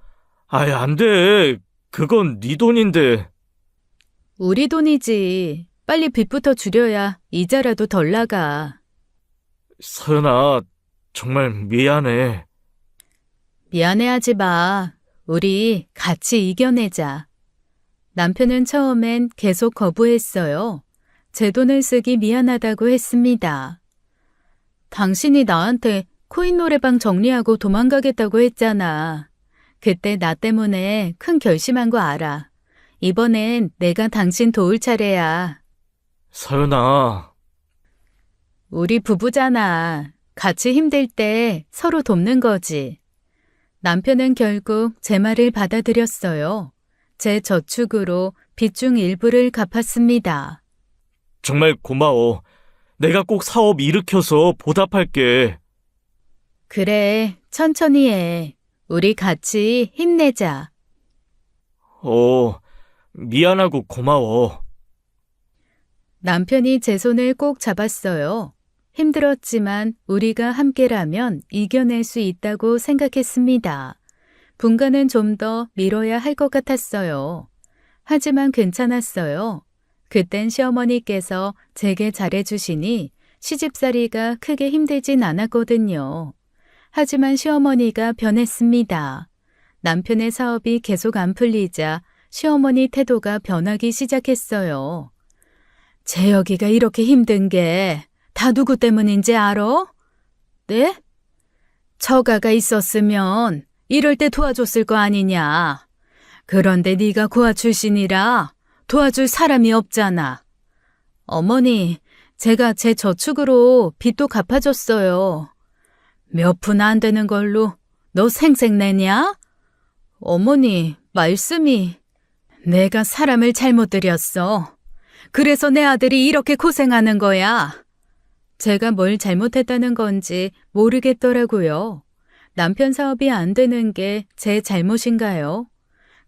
안 돼. 그건 네 돈인데.
우리 돈이지. 빨리 빚부터 줄여야 이자라도 덜 나가.
서연아, 정말 미안해.
미안해하지 마. 우리 같이 이겨내자. 남편은 처음엔 계속 거부했어요. 제 돈을 쓰기 미안하다고 했습니다. 당신이 나한테 코인 노래방 정리하고 도망가겠다고 했잖아. 그때 나 때문에 큰 결심한 거 알아. 이번엔 내가 당신 도울 차례야.
서연아,
우리 부부잖아. 같이 힘들 때 서로 돕는 거지. 남편은 결국 제 말을 받아들였어요. 제 저축으로 빚 중 일부를 갚았습니다.
정말 고마워. 내가 꼭 사업 일으켜서 보답할게.
그래, 천천히 해. 우리 같이 힘내자.
미안하고 고마워.
남편이 제 손을 꼭 잡았어요. 힘들었지만 우리가 함께라면 이겨낼 수 있다고 생각했습니다. 분가는 좀 더 미뤄야 할 것 같았어요. 하지만 괜찮았어요. 그땐 시어머니께서 제게 잘해주시니 시집살이가 크게 힘들진 않았거든요. 하지만 시어머니가 변했습니다. 남편의 사업이 계속 안 풀리자 시어머니 태도가 변하기 시작했어요. 재혁이가 이렇게 힘든 게 다 누구 때문인지 알아? 네? 처가가 있었으면 이럴 때 도와줬을 거 아니냐. 그런데 네가 고아 출신이라 도와줄 사람이 없잖아. 어머니, 제가 제 저축으로 빚도 갚아줬어요. 몇 푼 안 되는 걸로 너 생색내냐? 어머니, 말씀이 내가 사람을 잘못 들였어. 그래서 내 아들이 이렇게 고생하는 거야. 제가 뭘 잘못했다는 건지 모르겠더라고요. 남편 사업이 안 되는 게 제 잘못인가요?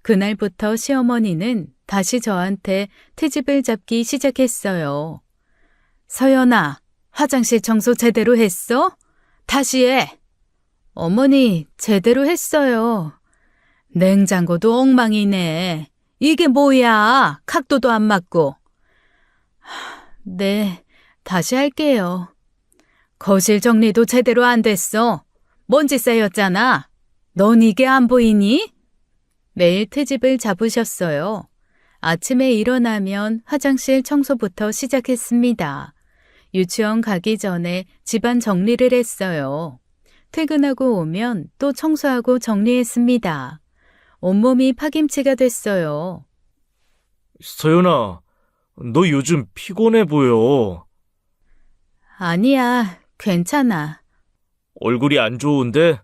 그날부터 시어머니는 다시 저한테 트집을 잡기 시작했어요. 서연아, 화장실 청소 제대로 했어? 다시 해. 어머니, 제대로 했어요. 냉장고도 엉망이네. 이게 뭐야? 각도도 안 맞고. 네, 다시 할게요. 거실 정리도 제대로 안 됐어. 먼지 쌓였잖아. 넌 이게 안 보이니? 매일 트집을 잡으셨어요. 아침에 일어나면 화장실 청소부터 시작했습니다. 유치원 가기 전에 집안 정리를 했어요. 퇴근하고 오면 또 청소하고 정리했습니다. 온몸이 파김치가 됐어요.
서연아, 너 요즘 피곤해 보여.
아니야, 괜찮아.
얼굴이 안 좋은데?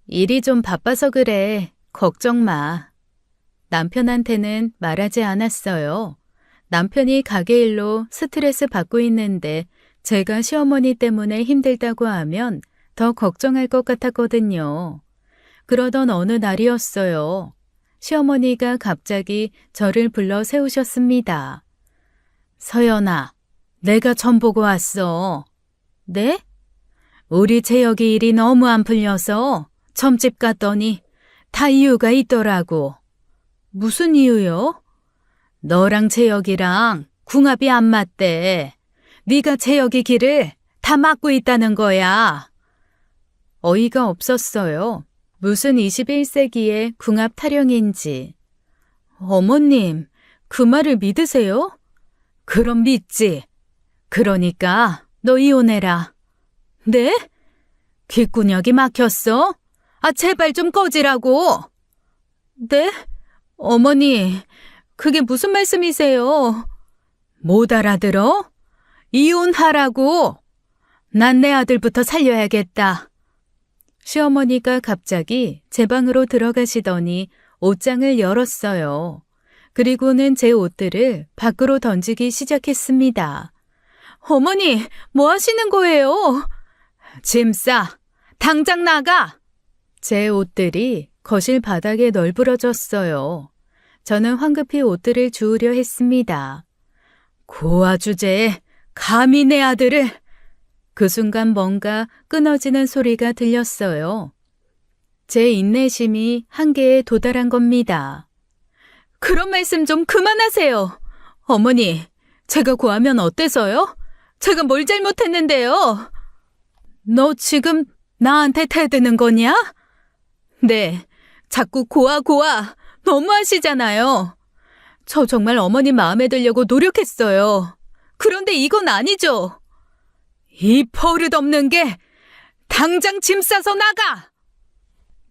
일이 좀 바빠서 그래. 걱정 마. 남편한테는 말하지 않았어요. 남편이 가게 일로 스트레스 받고 있는데 제가 시어머니 때문에 힘들다고 하면 더 걱정할 것 같았거든요. 그러던 어느 날이었어요. 시어머니가 갑자기 저를 불러 세우셨습니다. 서연아, 내가 점 보고 왔어. 네? 우리 재혁이 일이 너무 안 풀려서 점집 갔더니 다 이유가 있더라고. 무슨 이유요? 너랑 재혁이랑 궁합이 안 맞대. 네가 재혁이 길을 다 막고 있다는 거야. 어이가 없었어요. 무슨 21세기의 궁합 타령인지. 어머님, 그 말을 믿으세요? 그럼 믿지. 그러니까 너 이혼해라. 네? 귓구녕이 막혔어? 제발 좀 꺼지라고. 네? 어머니, 그게 무슨 말씀이세요? 못 알아들어? 이혼하라고. 난 내 아들부터 살려야겠다. 시어머니가 갑자기 제 방으로 들어가시더니 옷장을 열었어요. 그리고는 제 옷들을 밖으로 던지기 시작했습니다. 어머니, 뭐 하시는 거예요? 짐 싸! 당장 나가! 제 옷들이 거실 바닥에 널브러졌어요. 저는 황급히 옷들을 주우려 했습니다. 고아 주제에 감히 내 아들을! 그 순간 뭔가 끊어지는 소리가 들렸어요. 제 인내심이 한계에 도달한 겁니다. 그런 말씀 좀 그만하세요. 어머니, 제가 고하면 어때서요? 제가 뭘 잘못했는데요? 너 지금 나한테 대드는 거냐? 네, 자꾸 고아 너무하시잖아요. 저 정말 어머니 마음에 들려고 노력했어요. 그런데 이건 아니죠. 이 버릇없는 게 당장 짐 싸서 나가!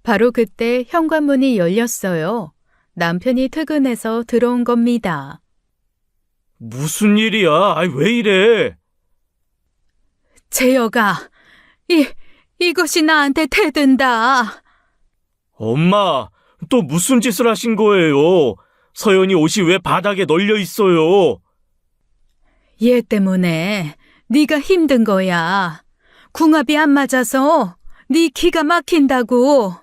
바로 그때 현관문이 열렸어요. 남편이 퇴근해서 들어온 겁니다.
무슨 일이야? 아이, 왜 이래?
재혁아, 이것이 나한테 대든다.
엄마, 또 무슨 짓을 하신 거예요? 서연이 옷이 왜 바닥에 널려 있어요?
얘 때문에 네가 힘든 거야. 궁합이 안 맞아서 네 기가 막힌다고.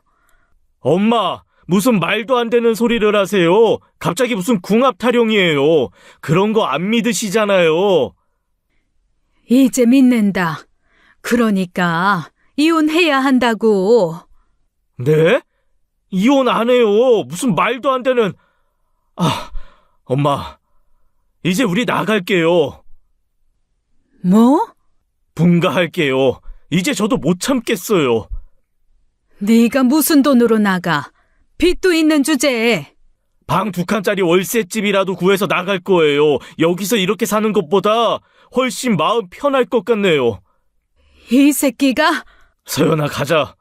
엄마, 무슨 말도 안 되는 소리를 하세요? 갑자기 무슨 궁합 타령이에요. 그런 거 안 믿으시잖아요.
이제 믿는다. 그러니까 이혼해야 한다고.
네? 이혼 안 해요. 무슨 말도 안 되는... 엄마, 이제 우리 나갈게요.
뭐?
분가할게요. 이제 저도 못 참겠어요.
네가 무슨 돈으로 나가? 빚도 있는 주제에.
방 2칸짜리 월세집이라도 구해서 나갈 거예요. 여기서 이렇게 사는 것보다 훨씬 마음 편할 것 같네요.
이 새끼가?
서연아, 가자.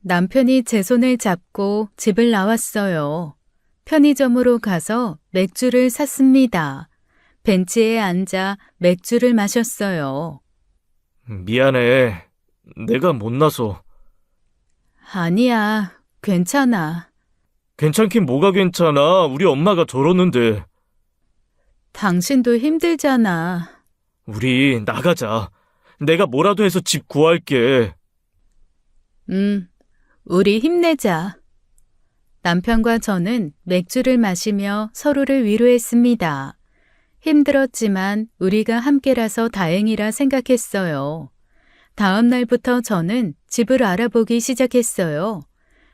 남편이 제 손을 잡고 집을 나왔어요. 편의점으로 가서 맥주를 샀습니다. 벤치에 앉아 맥주를 마셨어요.
미안해. 내가 못나서.
아니야, 괜찮아.
괜찮긴 뭐가 괜찮아. 우리 엄마가 저러는데.
당신도 힘들잖아.
우리 나가자. 내가 뭐라도 해서 집 구할게.
우리 힘내자. 남편과 저는 맥주를 마시며 서로를 위로했습니다. 힘들었지만 우리가 함께라서 다행이라 생각했어요. 다음 날부터 저는 집을 알아보기 시작했어요.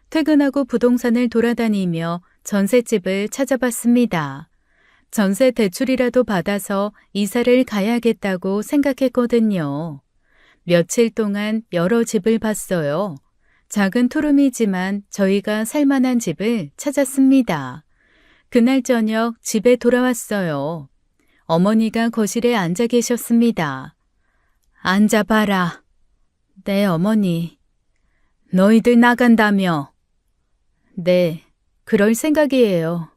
퇴근하고 부동산을 돌아다니며 전셋집을 찾아봤습니다. 전세 대출이라도 받아서 이사를 가야겠다고 생각했거든요. 며칠 동안 여러 집을 봤어요. 작은 투룸이지만 저희가 살만한 집을 찾았습니다. 그날 저녁 집에 돌아왔어요. 어머니가 거실에 앉아 계셨습니다. 앉아봐라. 네, 어머니. 너희들 나간다며? 네, 그럴 생각이에요.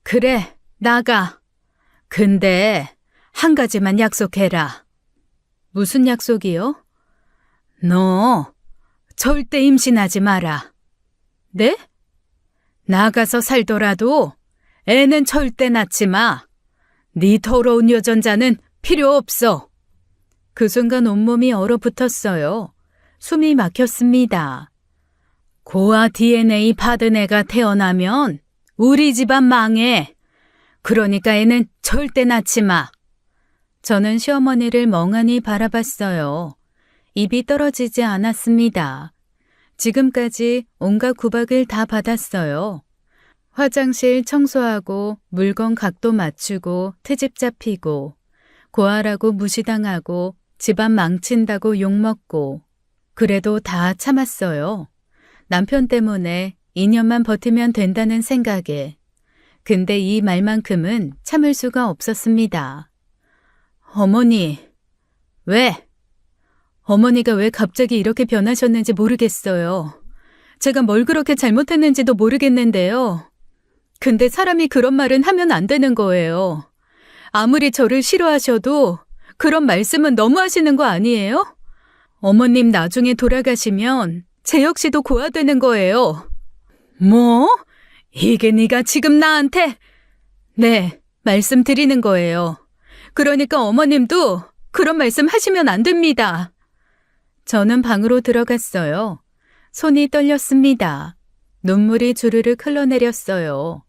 그래, 나가. 근데 한 가지만 약속해라. 무슨 약속이요? 너 절대 임신하지 마라. 네? 나가서 살더라도 애는 절대 낳지 마. 네 더러운 유전자는 필요 없어. 그 순간 온몸이 얼어붙었어요. 숨이 막혔습니다. 고아 DNA 받은 애가 태어나면 우리 집안 망해. 그러니까 애는 절대 낳지 마. 저는 시어머니를 멍하니 바라봤어요. 입이 떨어지지 않았습니다. 지금까지 온갖 구박을 다 받았어요. 화장실 청소하고 물건 각도 맞추고 트집 잡히고 고아라고 무시당하고 집안 망친다고 욕먹고 그래도 다 참았어요. 남편 때문에 2년만 버티면 된다는 생각에. 근데 이 말만큼은 참을 수가 없었습니다. 어머니, 왜? 어머니가 왜 갑자기 이렇게 변하셨는지 모르겠어요. 제가 뭘 그렇게 잘못했는지도 모르겠는데요. 근데 사람이 그런 말은 하면 안 되는 거예요. 아무리 저를 싫어하셔도 그런 말씀은 너무 하시는 거 아니에요? 어머님 나중에 돌아가시면 제 역시도 고아되는 거예요. 뭐? 이게 네가 지금 나한테 네, 말씀드리는 거예요. 그러니까 어머님도 그런 말씀 하시면 안 됩니다. 저는 방으로 들어갔어요. 손이 떨렸습니다. 눈물이 주르륵 흘러내렸어요.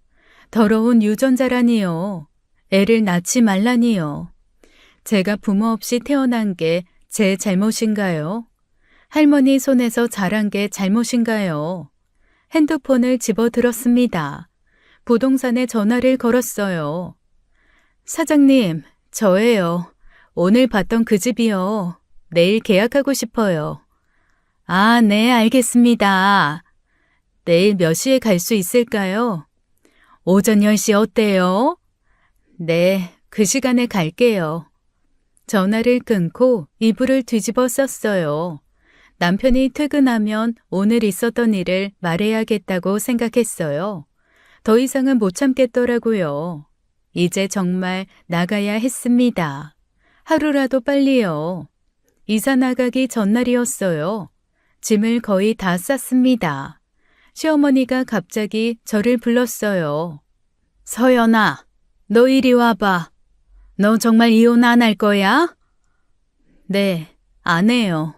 더러운 유전자라니요. 애를 낳지 말라니요. 제가 부모 없이 태어난 게 제 잘못인가요? 할머니 손에서 자란 게 잘못인가요? 핸드폰을 집어들었습니다. 부동산에 전화를 걸었어요. 사장님, 저예요. 오늘 봤던 그 집이요. 내일 계약하고 싶어요. 아, 네, 알겠습니다. 내일 몇 시에 갈 수 있을까요? 오전 10시 어때요? 네, 그 시간에 갈게요. 전화를 끊고 이불을 뒤집어 썼어요. 남편이 퇴근하면 오늘 있었던 일을 말해야겠다고 생각했어요. 더 이상은 못 참겠더라고요. 이제 정말 나가야 했습니다. 하루라도 빨리요. 이사 나가기 전날이었어요. 짐을 거의 다 쌌습니다. 시어머니가 갑자기 저를 불렀어요. 서연아, 너 이리 와봐. 너 정말 이혼 안 할 거야? 네, 안 해요.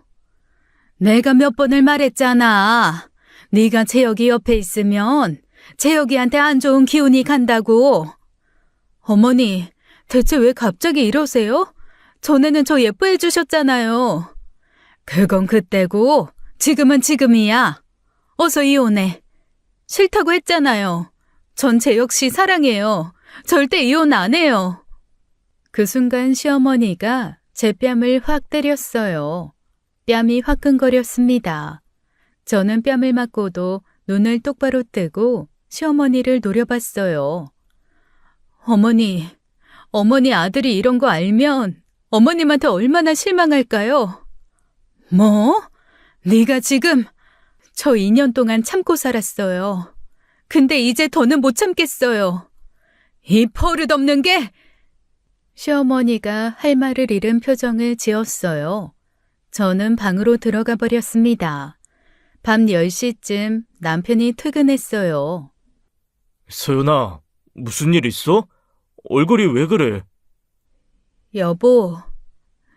내가 몇 번을 말했잖아. 네가 재혁이 옆에 있으면 재혁이한테 안 좋은 기운이 간다고. 어머니, 대체 왜 갑자기 이러세요? 전에는 저 예뻐해 주셨잖아요. 그건 그때고 지금은 지금이야. 어서 이혼해. 싫다고 했잖아요. 전 재혁 씨 사랑해요. 절대 이혼 안 해요. 그 순간 시어머니가 제 뺨을 확 때렸어요. 뺨이 화끈거렸습니다. 저는 뺨을 맞고도 눈을 똑바로 뜨고 시어머니를 노려봤어요. 어머니 아들이 이런 거 알면 어머님한테 얼마나 실망할까요? 뭐? 네가 지금 저 2년 동안 참고 살았어요. 근데 이제 더는 못 참겠어요. 이 버릇없는 게! 시어머니가 할 말을 잃은 표정을 지었어요. 저는 방으로 들어가 버렸습니다. 밤 10시쯤 남편이 퇴근했어요.
서연아, 무슨 일 있어? 얼굴이 왜 그래?
여보,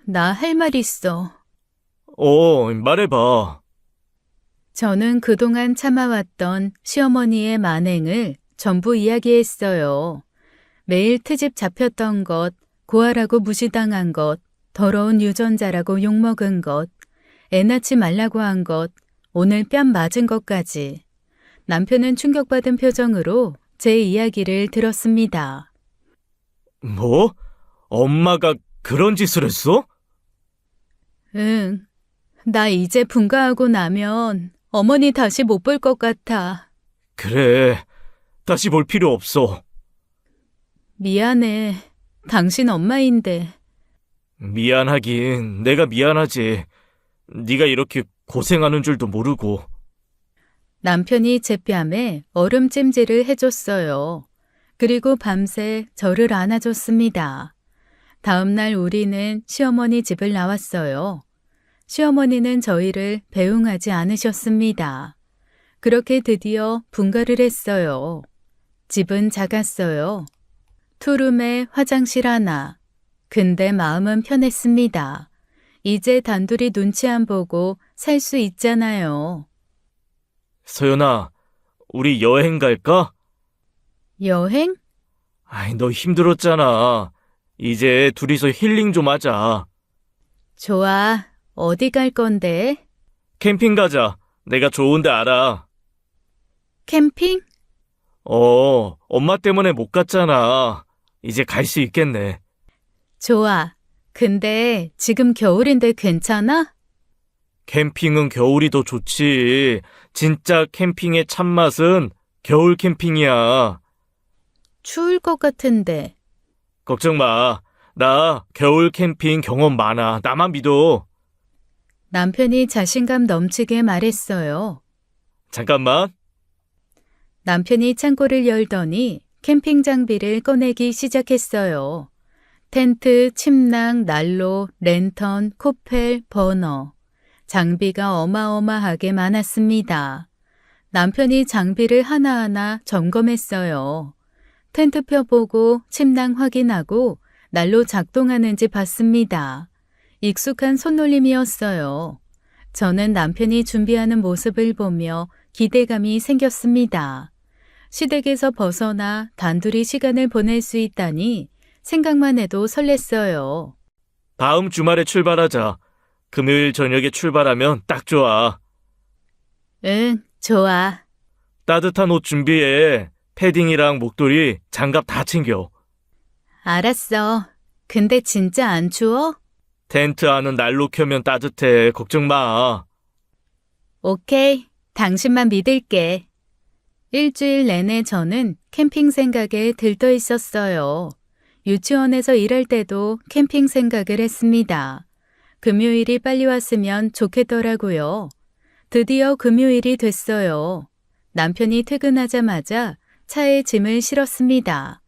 나 할 말 있어.
말해봐.
저는 그동안 참아왔던 시어머니의 만행을 전부 이야기했어요. 매일 트집 잡혔던 것, 고아라고 무시당한 것, 더러운 유전자라고 욕먹은 것, 애 낳지 말라고 한 것, 오늘 뺨 맞은 것까지. 남편은 충격받은 표정으로 제 이야기를 들었습니다.
뭐? 엄마가 그런 짓을 했어?
응, 나 이제 분가하고 나면 어머니 다시 못 볼 것 같아.
그래, 다시 볼 필요 없어.
미안해. 당신 엄마인데.
미안하긴 내가 미안하지. 네가 이렇게 고생하는 줄도 모르고.
남편이 제 뺨에 얼음찜질을 해줬어요. 그리고 밤새 저를 안아줬습니다. 다음 날 우리는 시어머니 집을 나왔어요. 시어머니는 저희를 배웅하지 않으셨습니다. 그렇게 드디어 분가를 했어요. 집은 작았어요. 투룸에 화장실 하나. 근데 마음은 편했습니다. 이제 단둘이 눈치 안 보고 살 수 있잖아요.
서연아, 우리 여행 갈까?
여행?
아이, 너 힘들었잖아. 이제 둘이서 힐링 좀 하자.
좋아. 어디 갈 건데?
캠핑 가자. 내가 좋은 데 알아.
캠핑?
엄마 때문에 못 갔잖아. 이제 갈 수 있겠네.
좋아. 근데 지금 겨울인데 괜찮아?
캠핑은 겨울이 더 좋지. 진짜 캠핑의 참맛은 겨울 캠핑이야.
추울 것 같은데.
걱정 마. 나 겨울 캠핑 경험 많아. 나만 믿어.
남편이 자신감 넘치게 말했어요.
잠깐만.
남편이 창고를 열더니 캠핑 장비를 꺼내기 시작했어요. 텐트, 침낭, 난로, 랜턴, 코펠, 버너. 장비가 어마어마하게 많았습니다. 남편이 장비를 하나하나 점검했어요. 텐트 펴보고 침낭 확인하고 난로 작동하는지 봤습니다. 익숙한 손놀림이었어요. 저는 남편이 준비하는 모습을 보며 기대감이 생겼습니다. 시댁에서 벗어나 단둘이 시간을 보낼 수 있다니 생각만 해도 설렜어요.
다음 주말에 출발하자. 금요일 저녁에 출발하면 딱 좋아.
응, 좋아.
따뜻한 옷 준비해. 패딩이랑 목도리, 장갑 다 챙겨.
알았어. 근데 진짜 안 추워?
텐트 안은 난로 켜면 따뜻해. 걱정 마.
오케이. 당신만 믿을게. 일주일 내내 저는 캠핑 생각에 들떠 있었어요. 유치원에서 일할 때도 캠핑 생각을 했습니다. 금요일이 빨리 왔으면 좋겠더라고요. 드디어 금요일이 됐어요. 남편이 퇴근하자마자 차에 짐을 실었습니다.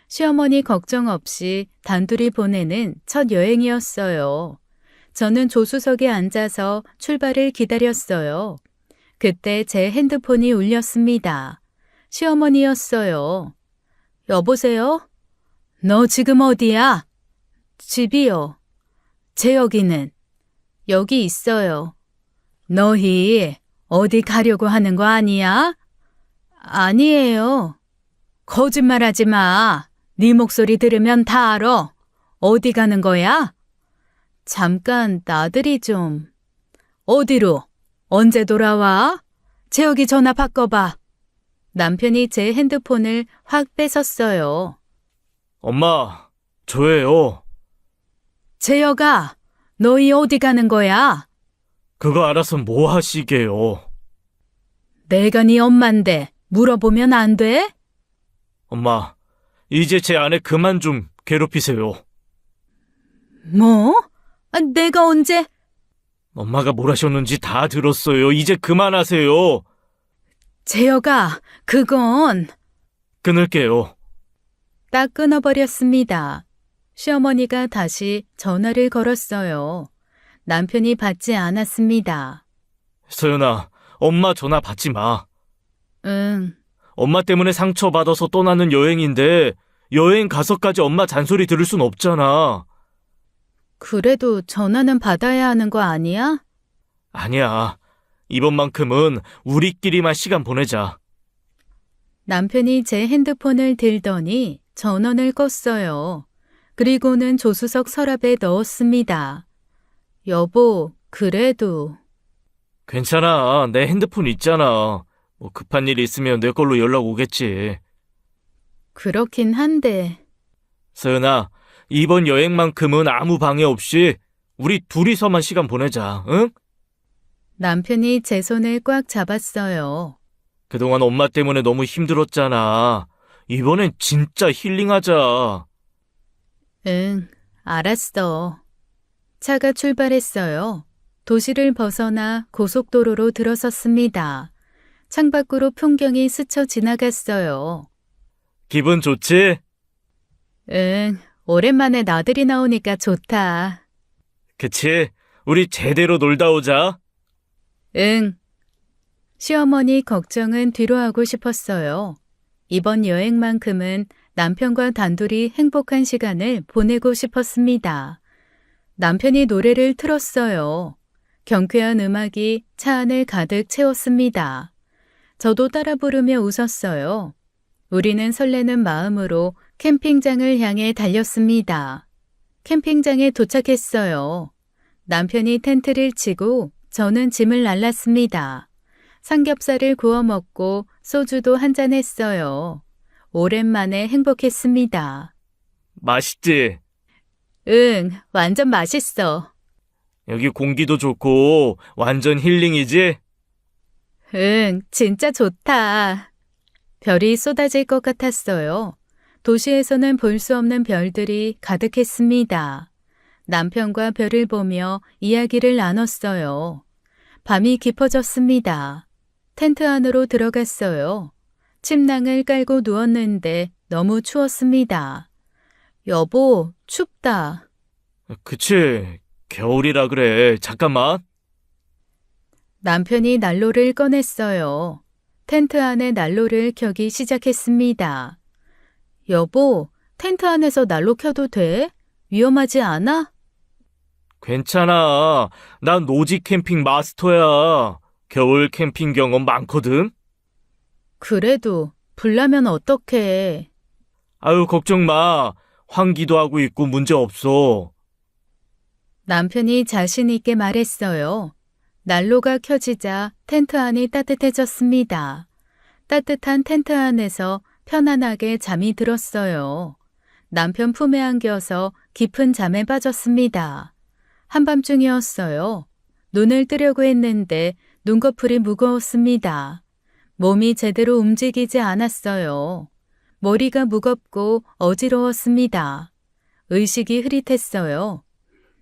시어머니 걱정 없이 단둘이 보내는 첫 여행이었어요. 저는 조수석에 앉아서 출발을 기다렸어요. 그때 제 핸드폰이 울렸습니다. 시어머니였어요. 여보세요? 너 지금 어디야? 집이요. 재혁이는? 여기 있어요. 너희 어디 가려고 하는 거 아니야? 아니에요. 거짓말하지 마. 네 목소리 들으면 다 알아. 어디 가는 거야? 잠깐 나들이 좀. 어디로? 언제 돌아와? 재혁이 전화 바꿔봐. 남편이 제 핸드폰을 확 뺏었어요.
엄마, 저예요.
재혁아, 너희 어디 가는 거야?
그거 알아서 뭐 하시게요?
내가 네 엄만데 물어보면 안 돼?
엄마, 이제 제 아내 그만 좀 괴롭히세요.
뭐? 내가 언제?
엄마가 뭘 하셨는지 다 들었어요. 이제 그만하세요.
재혁아, 그건...
끊을게요.
딱 끊어버렸습니다. 시어머니가 다시 전화를 걸었어요. 남편이 받지 않았습니다.
서연아, 엄마 전화 받지 마.
응,
엄마 때문에 상처받아서 떠나는 여행인데 여행 가서까지 엄마 잔소리 들을 순 없잖아.
그래도 전화는 받아야 하는 거 아니야?
아니야. 이번만큼은 우리끼리만 시간 보내자.
남편이 제 핸드폰을 들더니 전원을 껐어요. 그리고는 조수석 서랍에 넣었습니다. 여보, 그래도...
괜찮아. 내 핸드폰 있잖아. 뭐 급한 일 있으면 내 걸로 연락 오겠지.
그렇긴 한데...
서연아, 이번 여행만큼은 아무 방해 없이 우리 둘이서만 시간 보내자, 응?
남편이 제 손을 꽉 잡았어요.
그동안 엄마 때문에 너무 힘들었잖아. 이번엔 진짜 힐링하자.
응, 알았어. 차가 출발했어요. 도시를 벗어나 고속도로로 들어섰습니다. 창밖으로 풍경이 스쳐 지나갔어요.
기분 좋지?
응, 오랜만에 나들이 나오니까 좋다.
그치? 우리 제대로 놀다 오자.
응. 시어머니 걱정은 뒤로 하고 싶었어요. 이번 여행만큼은 남편과 단둘이 행복한 시간을 보내고 싶었습니다. 남편이 노래를 틀었어요. 경쾌한 음악이 차 안을 가득 채웠습니다. 저도 따라 부르며 웃었어요. 우리는 설레는 마음으로 캠핑장을 향해 달렸습니다. 캠핑장에 도착했어요. 남편이 텐트를 치고 저는 짐을 날랐습니다. 삼겹살을 구워 먹고 소주도 한잔 했어요. 오랜만에 행복했습니다.
맛있지?
응, 완전 맛있어.
여기 공기도 좋고 완전 힐링이지?
응, 진짜 좋다. 별이 쏟아질 것 같았어요. 도시에서는 볼 수 없는 별들이 가득했습니다. 남편과 별을 보며 이야기를 나눴어요. 밤이 깊어졌습니다. 텐트 안으로 들어갔어요. 침낭을 깔고 누웠는데 너무 추웠습니다. 여보, 춥다.
그치. 겨울이라 그래. 잠깐만.
남편이 난로를 꺼냈어요. 텐트 안에 난로를 켜기 시작했습니다. 여보, 텐트 안에서 난로 켜도 돼? 위험하지 않아?
괜찮아. 난 노지 캠핑 마스터야. 겨울 캠핑 경험 많거든.
그래도 불나면 어떡해.
아유, 걱정 마. 환기도 하고 있고 문제 없어.
남편이 자신 있게 말했어요. 난로가 켜지자 텐트 안이 따뜻해졌습니다. 따뜻한 텐트 안에서 편안하게 잠이 들었어요. 남편 품에 안겨서 깊은 잠에 빠졌습니다. 한밤중이었어요. 눈을 뜨려고 했는데 눈꺼풀이 무거웠습니다. 몸이 제대로 움직이지 않았어요. 머리가 무겁고 어지러웠습니다. 의식이 흐릿했어요.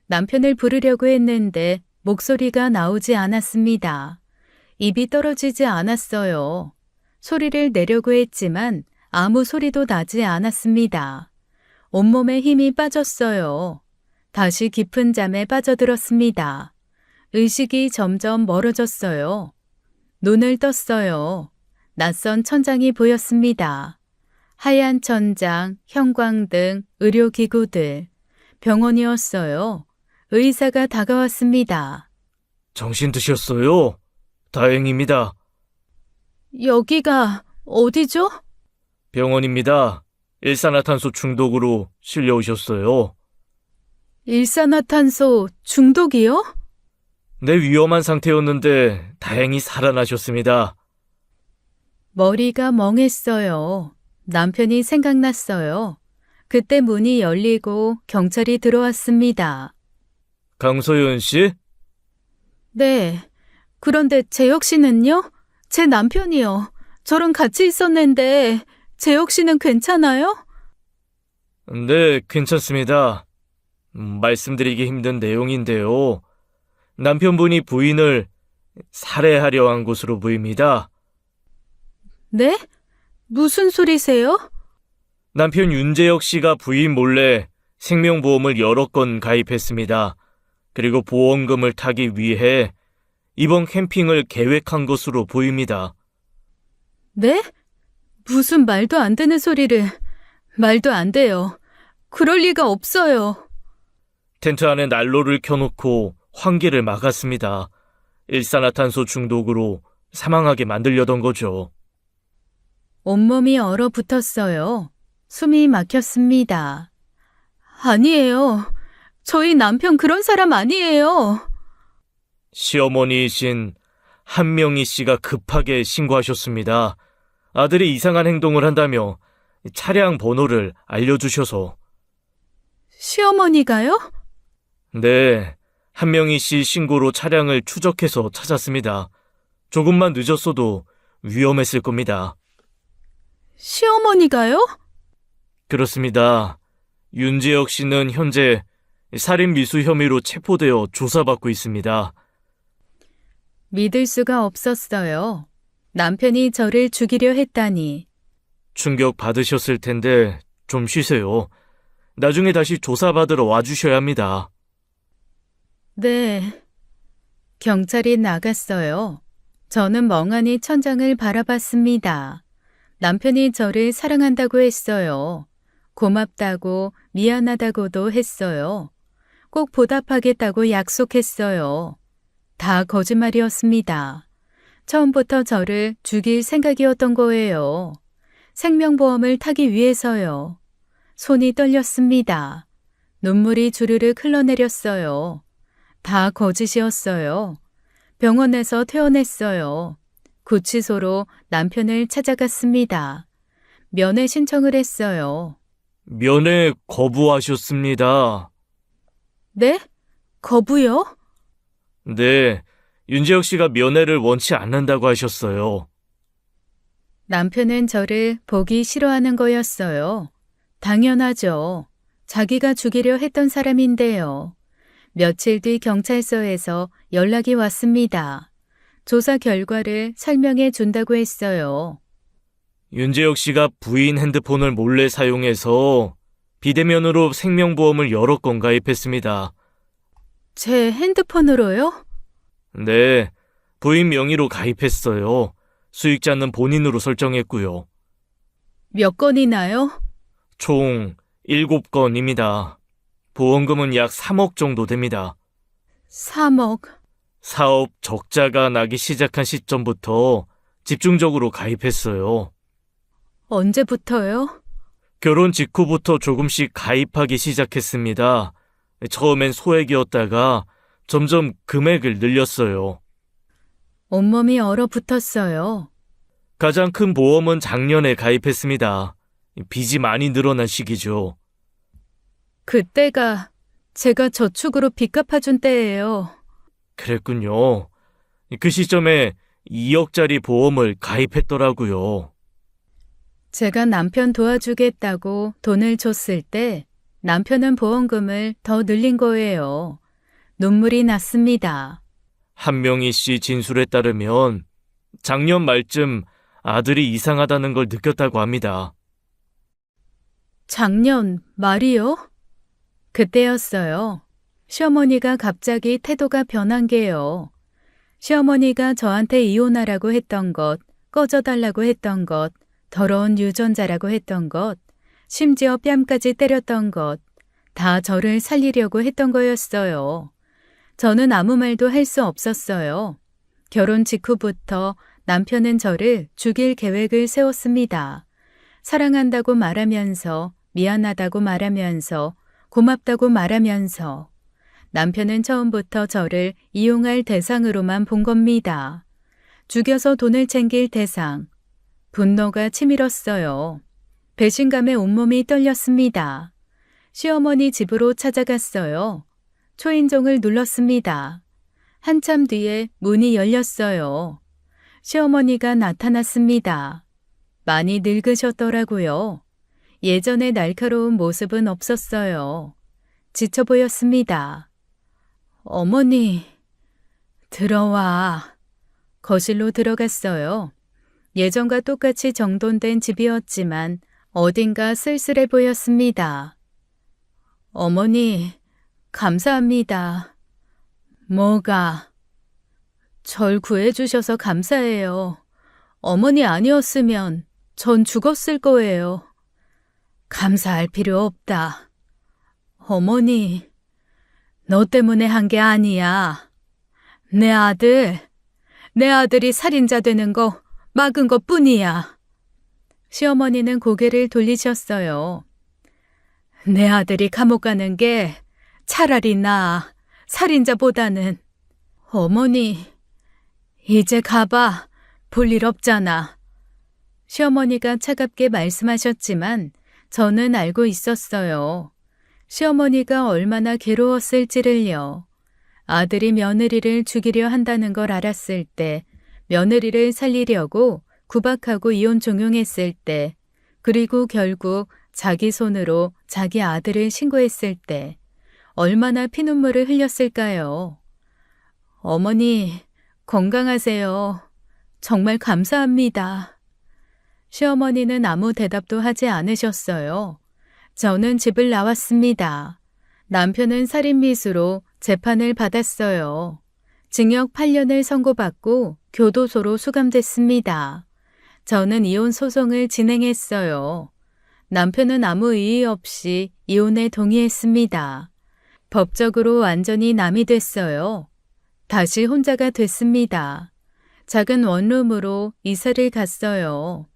남편을 부르려고 했는데 목소리가 나오지 않았습니다. 입이 떨어지지 않았어요. 소리를 내려고 했지만 아무 소리도 나지 않았습니다. 온몸에 힘이 빠졌어요. 다시 깊은 잠에 빠져들었습니다. 의식이 점점 멀어졌어요. 눈을 떴어요. 낯선 천장이 보였습니다. 하얀 천장, 형광등, 의료기구들. 병원이었어요. 의사가 다가왔습니다.
정신 드셨어요? 다행입니다.
여기가 어디죠?
병원입니다. 일산화탄소 중독으로 실려오셨어요.
일산화탄소 중독이요?
네, 위험한 상태였는데 다행히 살아나셨습니다.
머리가 멍했어요. 남편이 생각났어요. 그때 문이 열리고 경찰이 들어왔습니다.
강소연 씨?
네. 그런데 재혁 씨는요? 제 남편이요. 저랑 같이 있었는데 재혁 씨는 괜찮아요?
네, 괜찮습니다. 말씀드리기 힘든 내용인데요. 남편분이 부인을 살해하려 한 것으로 보입니다.
네? 무슨 소리세요?
남편 윤재혁 씨가 부인 몰래 생명보험을 여러 건 가입했습니다. 그리고 보험금을 타기 위해 이번 캠핑을 계획한 것으로 보입니다.
네? 무슨 말도 안 되는 소리를. 말도 안 돼요. 그럴 리가 없어요.
텐트 안에 난로를 켜놓고 환기를 막았습니다. 일산화탄소 중독으로 사망하게 만들려던 거죠.
온몸이 얼어붙었어요. 숨이 막혔습니다. 아니에요. 저희 남편 그런 사람 아니에요.
시어머니이신 한명희 씨가 급하게 신고하셨습니다. 아들이 이상한 행동을 한다며 차량 번호를 알려주셔서.
시어머니가요?
네, 한명희 씨 신고로 차량을 추적해서 찾았습니다. 조금만 늦었어도 위험했을 겁니다.
시어머니가요?
그렇습니다. 윤재혁 씨는 현재 살인 미수 혐의로 체포되어 조사받고 있습니다.
믿을 수가 없었어요. 남편이 저를 죽이려 했다니.
충격 받으셨을 텐데 좀 쉬세요. 나중에 다시 조사받으러 와주셔야 합니다.
네. 경찰이 나갔어요. 저는 멍하니 천장을 바라봤습니다. 남편이 저를 사랑한다고 했어요. 고맙다고 미안하다고도 했어요. 꼭 보답하겠다고 약속했어요. 다 거짓말이었습니다. 처음부터 저를 죽일 생각이었던 거예요. 생명보험을 타기 위해서요. 손이 떨렸습니다. 눈물이 주르륵 흘러내렸어요. 다 거짓이었어요. 병원에서 퇴원했어요. 구치소로 남편을 찾아갔습니다. 면회 신청을 했어요.
면회 거부하셨습니다.
네? 거부요?
네, 윤재혁 씨가 면회를 원치 않는다고 하셨어요.
남편은 저를 보기 싫어하는 거였어요. 당연하죠. 자기가 죽이려 했던 사람인데요. 며칠 뒤 경찰서에서 연락이 왔습니다. 조사 결과를 설명해 준다고 했어요.
윤재혁 씨가 부인 핸드폰을 몰래 사용해서 비대면으로 생명보험을 여러 건 가입했습니다.
제 핸드폰으로요?
네, 부인 명의로 가입했어요. 수익자는 본인으로 설정했고요.
몇 건이나요?
총 7건입니다. 보험금은 약 3억 정도 됩니다.
3억.
사업 적자가 나기 시작한 시점부터 집중적으로 가입했어요.
언제부터요?
결혼 직후부터 조금씩 가입하기 시작했습니다. 처음엔 소액이었다가 점점 금액을 늘렸어요.
온몸이 얼어붙었어요.
가장 큰 보험은 작년에 가입했습니다. 빚이 많이 늘어난 시기죠.
그때가 제가 저축으로 빚 갚아준 때예요.
그랬군요. 그 시점에 2억짜리 보험을 가입했더라고요.
제가 남편 도와주겠다고 돈을 줬을 때 남편은 보험금을 더 늘린 거예요. 눈물이 났습니다.
한명희 씨 진술에 따르면 작년 말쯤 아들이 이상하다는 걸 느꼈다고 합니다.
작년 말이요? 그때였어요. 시어머니가 갑자기 태도가 변한 게요. 시어머니가 저한테 이혼하라고 했던 것, 꺼져달라고 했던 것, 더러운 유전자라고 했던 것, 심지어 뺨까지 때렸던 것, 다 저를 살리려고 했던 거였어요. 저는 아무 말도 할 수 없었어요. 결혼 직후부터 남편은 저를 죽일 계획을 세웠습니다. 사랑한다고 말하면서, 미안하다고 말하면서, 고맙다고 말하면서 남편은 처음부터 저를 이용할 대상으로만 본 겁니다. 죽여서 돈을 챙길 대상. 분노가 치밀었어요. 배신감에 온몸이 떨렸습니다. 시어머니 집으로 찾아갔어요. 초인종을 눌렀습니다. 한참 뒤에 문이 열렸어요. 시어머니가 나타났습니다. 많이 늙으셨더라고요. 예전의 날카로운 모습은 없었어요. 지쳐 보였습니다. 어머니, 들어와. 거실로 들어갔어요. 예전과 똑같이 정돈된 집이었지만 어딘가 쓸쓸해 보였습니다. 어머니, 감사합니다. 뭐가? 절 구해주셔서 감사해요. 어머니 아니었으면 전 죽었을 거예요. 감사할 필요 없다. 어머니, 너 때문에 한 게 아니야. 내 아들이 살인자 되는 거 막은 것 뿐이야. 시어머니는 고개를 돌리셨어요. 내 아들이 감옥 가는 게 차라리 나아, 살인자보다는. 어머니, 이제 가봐. 볼 일 없잖아. 시어머니가 차갑게 말씀하셨지만 저는 알고 있었어요. 시어머니가 얼마나 괴로웠을지를요. 아들이 며느리를 죽이려 한다는 걸 알았을 때, 며느리를 살리려고 구박하고 이혼 종용했을 때, 그리고 결국 자기 손으로 자기 아들을 신고했을 때, 얼마나 피눈물을 흘렸을까요? 어머니, 건강하세요. 정말 감사합니다. 시어머니는 아무 대답도 하지 않으셨어요. 저는 집을 나왔습니다. 남편은 살인미수로 재판을 받았어요. 징역 8년을 선고받고 교도소로 수감됐습니다. 저는 이혼 소송을 진행했어요. 남편은 아무 이의 없이 이혼에 동의했습니다. 법적으로 완전히 남이 됐어요. 다시 혼자가 됐습니다. 작은 원룸으로 이사를 갔어요.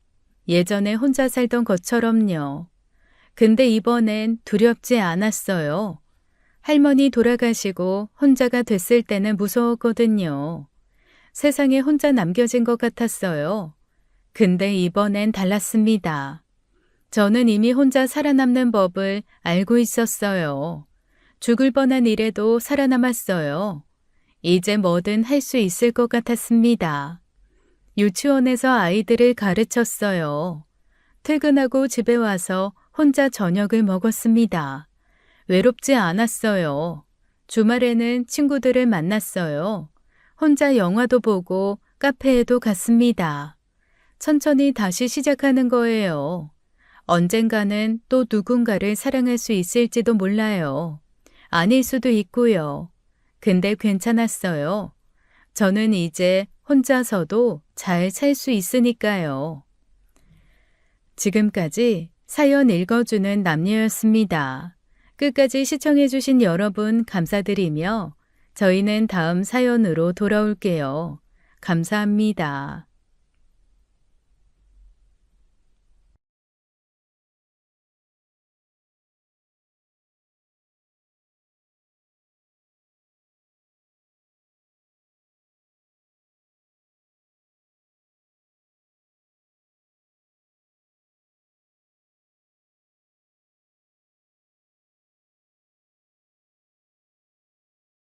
예전에 혼자 살던 것처럼요. 근데 이번엔 두렵지 않았어요. 할머니 돌아가시고 혼자가 됐을 때는 무서웠거든요. 세상에 혼자 남겨진 것 같았어요. 근데 이번엔 달랐습니다. 저는 이미 혼자 살아남는 법을 알고 있었어요. 죽을 뻔한 일에도 살아남았어요. 이제 뭐든 할 수 있을 것 같았습니다. 유치원에서 아이들을 가르쳤어요. 퇴근하고 집에 와서 혼자 저녁을 먹었습니다. 외롭지 않았어요. 주말에는 친구들을 만났어요. 혼자 영화도 보고 카페에도 갔습니다. 천천히 다시 시작하는 거예요. 언젠가는 또 누군가를 사랑할 수 있을지도 몰라요. 아닐 수도 있고요. 근데 괜찮았어요. 저는 이제 혼자서도 잘 살 수 있으니까요. 지금까지 사연 읽어주는 남녀였습니다. 끝까지 시청해주신 여러분 감사드리며 저희는 다음 사연으로 돌아올게요. 감사합니다.